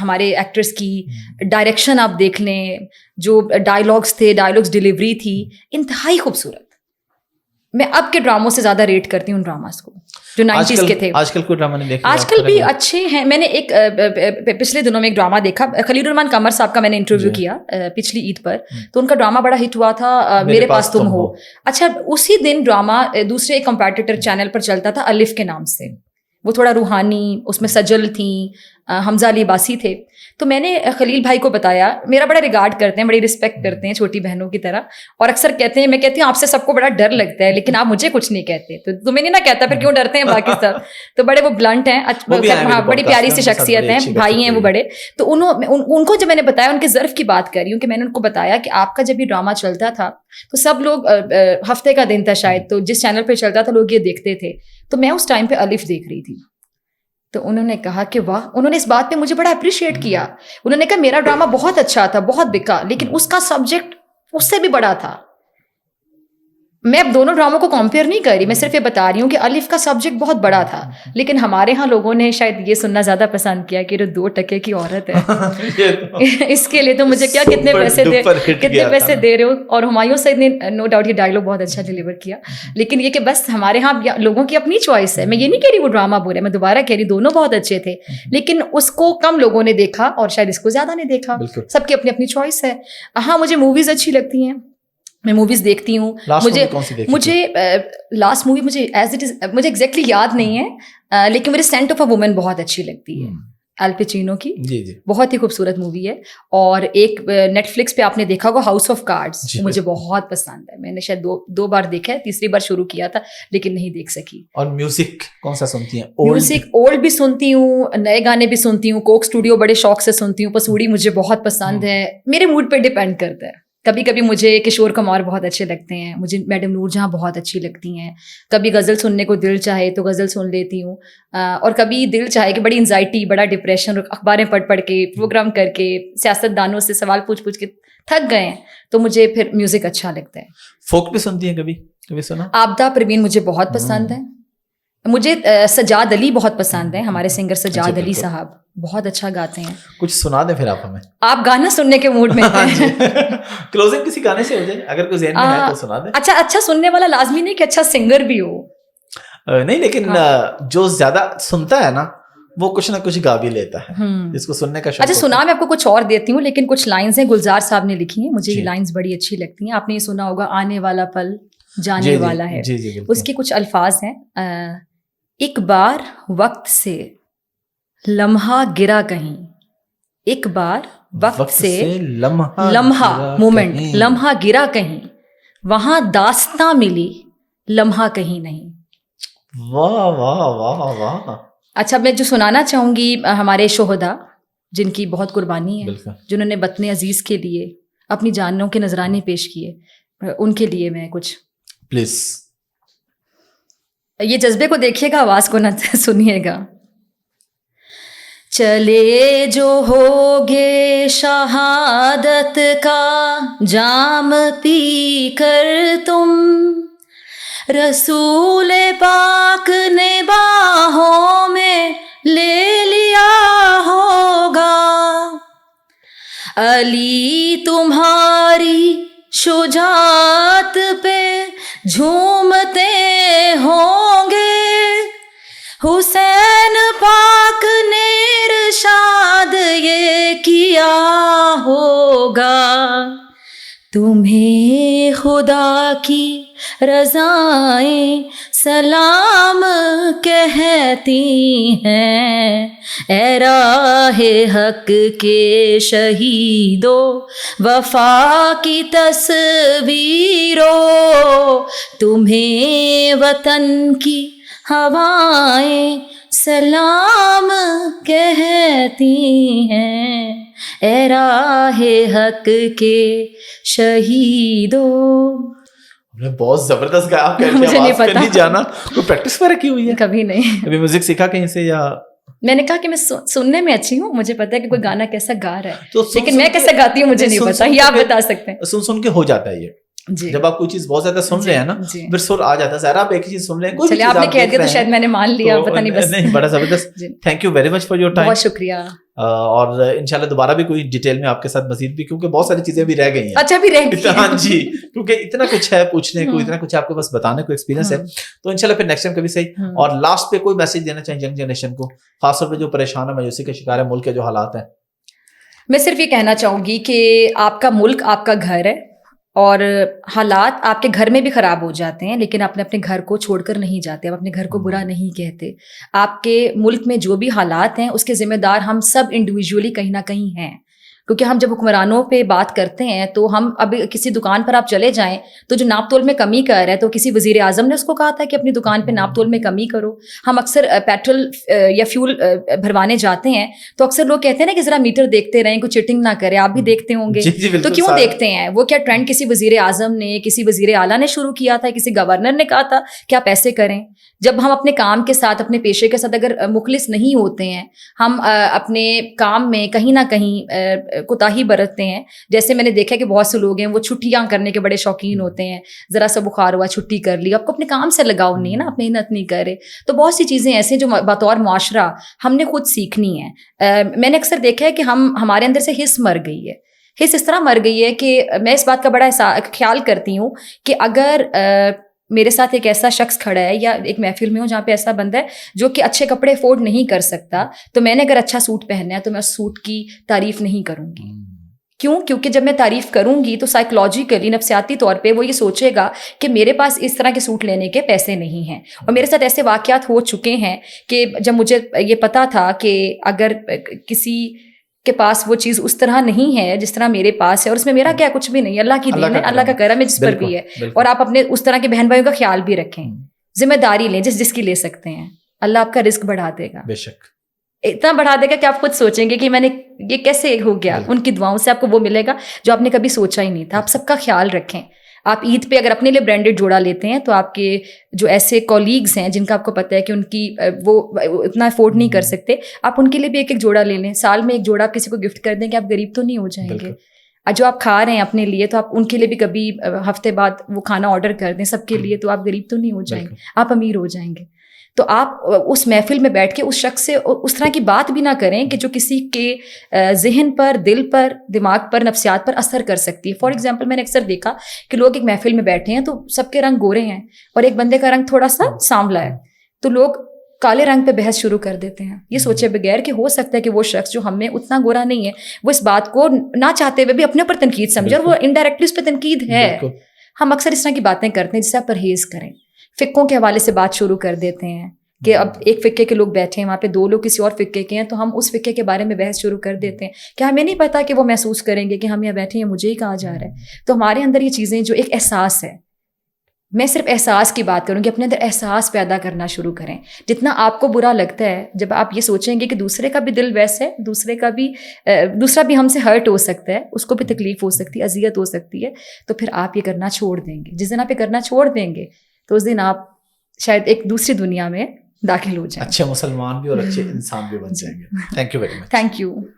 ہمارے ایکٹرس کی, ڈائریکشن آپ دیکھ لیں, جو ڈائلاگس تھے, ڈائلاگس ڈلیوری تھی, انتہائی خوبصورت. میں اب کے ڈراموں سے زیادہ ریٹ کرتی ہوں ڈراماز کو جو 90s کے تھے. آج کل کوئی ڈرامہ نہیں دیکھا؟ آج کل بھی اچھے ہیں. میں نے ایک پچھلے دنوں میں ایک ڈرامہ دیکھا, خلیل الرحمان قمر صاحب کا میں نے انٹرویو کیا پچھلی عید پر, تو ان کا ڈرامہ بڑا ہٹ ہوا تھا, میرے پاس تم ہو. اچھا اسی دن ڈرامہ دوسرے ایک کمپیٹیٹر چینل پر چلتا تھا الف کے نام سے, وہ تھوڑا روحانی, اس میں سجل تھیں, حمزہ علی عباسی تھے. تو میں نے خلیل بھائی کو بتایا, میرا بڑا ریگارڈ کرتے ہیں, بڑی رسپیکٹ کرتے ہیں چھوٹی بہنوں کی طرح, اور اکثر کہتے ہیں, میں کہتی ہوں آپ سے سب کو بڑا ڈر لگتا ہے لیکن آپ مجھے کچھ نہیں کہتے, تو تمہیں نہیں نا کہتا پھر کیوں ڈرتے ہیں باقی سب. تو بڑے وہ بلنٹ ہیں, بڑی پیاری سی شخصیت ہیں, بھائی ہیں وہ بڑے. تو ان کو جب میں نے بتایا, ان کے ظرف کی بات کر رہی ہوں کہ میں نے ان کو بتایا کہ آپ کا جب یہ ڈرامہ چلتا تھا تو سب لوگ, ہفتے کا دن تھا شاید, تو جس چینل پہ چلتا تھا لوگ یہ دیکھتے تھے, تو میں اس ٹائم پہ الف دیکھ رہی تھی. تو انہوں نے کہا کہ واہ, انہوں نے اس بات پہ مجھے بڑا اپریشیٹ کیا. انہوں نے کہا میرا ڈرامہ بہت اچھا تھا, بہت بکا, لیکن اس کا سبجیکٹ اس سے بھی بڑا تھا. میں اب دونوں ڈراموں کو کمپیئر نہیں کر رہی, میں صرف یہ بتا رہی ہوں کہ الف کا سبجیکٹ بہت بڑا تھا, لیکن ہمارے ہاں لوگوں نے شاید یہ سننا زیادہ پسند کیا کہ 2 ٹکے کی عورت ہے, اس کے لیے تو مجھے کیا کتنے پیسے دے رہے ہو. اور ہمایوں سعید نے نو ڈاؤٹ یہ ڈائلاگ بہت اچھا ڈلیور کیا, لیکن یہ کہ بس ہمارے ہاں لوگوں کی اپنی چوائس ہے. میں یہ نہیں کہہ رہی وہ ڈرامہ برا ہے, میں دوبارہ کہہ رہی دونوں بہت اچھے تھے, لیکن اس کو کم لوگوں نے دیکھا اور شاید اس کو زیادہ نے دیکھا. سب کی اپنی اپنی چوائس ہے. ہاں مجھے موویز اچھی لگتی ہیں, میں موویز دیکھتی ہوں. مجھے لاسٹ مووی مجھے ایگزیکٹلی یاد نہیں ہے, لیکن مجھے سینٹ آف اے وومن بہت اچھی لگتی ہے, الپچینو کی. بہت ہی خوبصورت مووی ہے. اور ایک نیٹ فلکس پہ آپ نے دیکھا ہوگا ہاؤس آف کارڈز, مجھے بہت پسند ہے. میں نے شاید 2 بار دیکھا ہے, تیسری بار شروع کیا تھا لیکن نہیں دیکھ سکی. اور میوزک کون سا سنتی ہیں؟ میوزک اولڈ بھی سنتی ہوں, نئے گانے بھی سنتی ہوں. کوک اسٹوڈیو بڑے شوق سے سنتی ہوں. پسوڑی مجھے بہت پسند ہے. میرے موڈ پہ ڈپینڈ کرتا ہے. کبھی کبھی مجھے کشور کمار بہت اچھے لگتے ہیں, مجھے میڈم نور جہاں بہت اچھی لگتی ہیں. کبھی غزل سننے کو دل چاہے تو غزل سن لیتی ہوں, اور کبھی دل چاہے کہ بڑی انزائٹی, بڑا ڈپریشن, اخباریں پڑھ کے, پروگرام کر کے, سیاست دانوں سے سوال پوچھ کے تھک گئے ہیں, تو مجھے پھر میوزک اچھا لگتا ہے. فوک بھی سنتی ہیں کبھی سنا؟ آبدہ پروین مجھے بہت پسند ہے. مجھے سجاد علی بہت پسند ہیں, ہمارے سنگر سجاد علی صاحب بہت اچھا گاتے ہیں. کچھ سنا دیں پھر آپ ہمیں. آپ گانا سننے کے موڈ میں کلوزنگ کسی گانے سے ہو جائے, اگر کوئی ذہن میں ہے تو سنا دیں. اچھا سننے والا لازمی نہیں کہ اچھا سنگر بھی ہو, نہیں, لیکن جو زیادہ سنتا ہے نا وہ کچھ نہ کچھ گا بھی لیتا ہے, جس کو سننے کا شوق. اچھا سنا میں آپ کو کچھ اور دیتی ہوں, لیکن کچھ لائنز ہیں گلزار صاحب نے لکھی ہیں, مجھے یہ لائنز بڑی اچھی لگتی ہیں. آپ نے یہ سنا ہوگا, آنے والا پل جانے والا ہے. اس کے کچھ الفاظ ہیں. ایک بار وقت سے لمحہ گرا کہیں, ایک بار وقت سے لمحہ مومنٹ, لمحہ گرا کہیں, وہاں داستاں ملی لمحہ کہیں نہیں. واہ واہ واہ واہ. اچھا میں جو سنانا چاہوں گی, ہمارے شہدا جن کی بہت قربانی ہے, جنہوں نے وطن عزیز کے لیے اپنی جانوں کے نذرانے پیش کیے, ان کے لیے میں کچھ پلیز. یہ جذبے کو دیکھیے گا, آواز کو نہ سنیے گا. چلے جو ہوگے شہادت کا جام پی کر تم, رسول پاک نے باہوں میں لے لیا ہوگا. علی تمہاری شجاعت پہ جھومتے ہوں گے, حسین پاک نے ارشاد یہ کیا ہوگا. تمہیں خدا کی رضائیں سلام کہتی ہیں, اے راہ حق کے شہیدو وفا کی تصویرو, تمہیں وطن کی ہوائیں سلام کہتی ہیں, اے راہ حق کے شہیدو. بہت زبردست گایا. آپ مجھے نہیں پتا, نہیں جانا کوئی پریکٹس وغیرہ کی ہوئی ہے؟ کبھی نہیں. کبھی میوزک سیکھا کہیں سے, یا میں نے کہا کہ میں سننے میں اچھی ہوں, مجھے پتا ہے کہ کوئی گانا کیسا گا رہا ہے, لیکن میں کیسا گاتی ہوں مجھے نہیں پتا, یہ آپ بتا سکتے ہیں. سن کے ہو جاتا ہے یہ. جب آپ کوئی چیز بہت زیادہ سن رہے ہیں نا پھر سر آ جاتا ہے. ذرا آپ ایک ہی چیز سن رہے ہیں, کوئی آپ نے کہہ دیا تو شاید میں نے مان لیا, پتہ نہیں. بس نہیں, بڑا زبردست. Thank you very much for your time. بہت شکریہ. اور انشاءاللہ دوبارہ بھی کوئی ڈیٹیل میں آپ کے ساتھ مزید بھی, کیونکہ بہت ساری چیزیں بھی رہ گئی ہیں. اچھا بھی رہ گئی. ہاں جی, کیونکہ اتنا کچھ ہے پوچھنے کو, اتنا کچھ آپ کے پاس بتانے کو ایکسپیرینس ہے. تو انشاءاللہ پھر نیکسٹ ٹائم کبھی صحیح. اور لاسٹ پہ کوئی میسج دینا چاہیں ینگ جنریشن کو, خاص طور پہ جو پریشان ہے, مایوسی کا شکار ہے, ملک کے جو حالات ہیں؟ میں صرف یہ کہنا چاہوں گی کہ آپ کا ملک آپ کا گھر ہے, اور حالات آپ کے گھر میں بھی خراب ہو جاتے ہیں، لیکن آپ اپنے گھر کو چھوڑ کر نہیں جاتے، آپ اپنے گھر کو برا نہیں کہتے. آپ کے ملک میں جو بھی حالات ہیں اس کے ذمہ دار ہم سب انڈیویجولی کہیں نہ کہیں ہیں، کیونکہ ہم جب حکمرانوں پہ بات کرتے ہیں تو ہم اب کسی دکان پر آپ چلے جائیں تو جو ناپ تول میں کمی کر رہا ہے تو کسی وزیر اعظم نے اس کو کہا تھا کہ اپنی دکان پہ ناپ تول میں کمی کرو. ہم اکثر پیٹرول یا فیول بھروانے جاتے ہیں تو اکثر لوگ کہتے ہیں نا کہ ذرا میٹر دیکھتے رہیں، کوئی چیٹنگ نہ کرے. آپ بھی دیکھتے ہوں گے. تو کیوں دیکھتے ہیں؟ وہ کیا ٹرینڈ کسی وزیر اعظم نے، کسی وزیر اعلیٰ نے شروع کیا تھا، کسی گورنر نے کہا تھا کہ آپ ایسے کریں؟ جب ہم اپنے کام کے ساتھ، اپنے پیشے کے ساتھ اگر مخلص نہیں ہوتے ہیں، ہم اپنے کام میں کہیں نہ کہیں کوتاہی برتتے ہیں. جیسے میں نے دیکھا کہ بہت سے لوگ ہیں وہ چھٹیاں کرنے کے بڑے شوقین ہوتے ہیں، ذرا سا بخار ہوا چھٹی کر لی. آپ کو اپنے کام سے لگاؤ نہیں ہے نا، آپ محنت نہیں کر رہے. تو بہت سی چیزیں ایسے جو بطور معاشرہ ہم نے خود سیکھنی ہے. میں نے اکثر دیکھا ہے کہ ہمارے اندر سے حس مر گئی ہے. حس اس طرح مر گئی ہے کہ میں اس بات کا بڑا خیال کرتی ہوں کہ اگر میرے ساتھ ایک ایسا شخص کھڑا ہے یا ایک محفل میں ہوں جہاں پہ ایسا بندہ ہے جو کہ اچھے کپڑے افورڈ نہیں کر سکتا، تو میں نے اگر اچھا سوٹ پہننا ہے تو میں اس سوٹ کی تعریف نہیں کروں گی. کیوں؟ کیونکہ جب میں تعریف کروں گی تو سائیکولوجیکلی، نفسیاتی طور پہ وہ یہ سوچے گا کہ میرے پاس اس طرح کے سوٹ لینے کے پیسے نہیں ہیں. اور میرے ساتھ ایسے واقعات ہو چکے ہیں کہ جب مجھے یہ پتا تھا کہ اگر کسی کے پاس وہ چیز اس طرح نہیں ہے جس طرح میرے پاس ہے، اور اس میں میرا کیا کچھ بھی نہیں، اللہ کی دین ہے، اللہ کا کرم ہے جس پر بھی ہے. اور آپ اپنے اس طرح کے بہن بھائیوں کا خیال بھی رکھیں، ذمہ داری لیں جس کی لے سکتے ہیں. اللہ آپ کا رزق بڑھا دے گا، بے شک اتنا بڑھا دے گا کہ آپ خود سوچیں گے کہ میں نے یہ کیسے ہو گیا. ان کی دعاؤں سے آپ کو وہ ملے گا جو آپ نے کبھی سوچا ہی نہیں تھا. آپ سب کا خیال رکھیں. آپ عید پہ اگر اپنے لیے برانڈیڈ جوڑا لیتے ہیں تو آپ کے جو ایسے کولیگز ہیں جن کا آپ کو پتہ ہے کہ ان کی وہ اتنا افورڈ نہیں کر سکتے، آپ ان کے لیے بھی ایک جوڑا لے لیں. سال میں ایک جوڑا آپ کسی کو گفٹ کر دیں کہ آپ غریب تو نہیں ہو جائیں گے. جو آپ کھا رہے ہیں اپنے لیے تو آپ ان کے لیے بھی کبھی ہفتے بعد وہ کھانا آرڈر کر دیں سب کے لیے، تو آپ غریب تو نہیں ہو جائیں گے، آپ امیر ہو جائیں گے. تو آپ اس محفل میں بیٹھ کے اس شخص سے اس طرح کی بات بھی نہ کریں کہ جو کسی کے ذہن پر، دل پر، دماغ پر، نفسیات پر اثر کر سکتی ہے. فار ایگزامپل میں نے اکثر دیکھا کہ لوگ ایک محفل میں بیٹھے ہیں تو سب کے رنگ گورے ہیں اور ایک بندے کا رنگ تھوڑا سا سانولا ہے، تو لوگ کالے رنگ پہ بحث شروع کر دیتے ہیں یہ سوچے بغیر کہ ہو سکتا ہے کہ وہ شخص جو ہم میں اتنا گورا نہیں ہے وہ اس بات کو نہ چاہتے ہوئے بھی اپنے اوپر تنقید سمجھے، اور وہ انڈائریکٹلی اس پہ تنقید ہے. ہم اکثر اس طرح کی باتیں کرتے ہیں جس سے آپ پرہیز کریں. فقوں کے حوالے سے بات شروع کر دیتے ہیں کہ اب ایک فقے کے لوگ بیٹھے ہیں، وہاں پہ دو لوگ کسی اور فقے کے ہیں، تو ہم اس فقے کے بارے میں بحث شروع کر دیتے ہیں کہ ہمیں نہیں پتا کہ وہ محسوس کریں گے کہ ہم یہاں بیٹھے ہیں، مجھے ہی کہا جا رہا ہے. تو ہمارے اندر یہ چیزیں جو ایک احساس ہے، میں صرف احساس کی بات کروں کہ اپنے اندر احساس پیدا کرنا شروع کریں. جتنا آپ کو برا لگتا ہے، جب آپ یہ سوچیں گے کہ دوسرے کا بھی دل ویسے ہے، دوسرا بھی ہم سے ہرٹ ہو سکتا ہے، اس کو بھی تکلیف ہو سکتی ہے، اذیت ہو سکتی ہے، تو پھر آپ یہ کرنا چھوڑ دیں گے. جس دن آپ یہ کرنا چھوڑ دیں گے تو اس دن آپ شاید ایک دوسری دنیا میں داخل ہو جائیں. اچھے مسلمان بھی اور اچھے انسان بھی بن جائیں گے. Thank you very much. Thank you.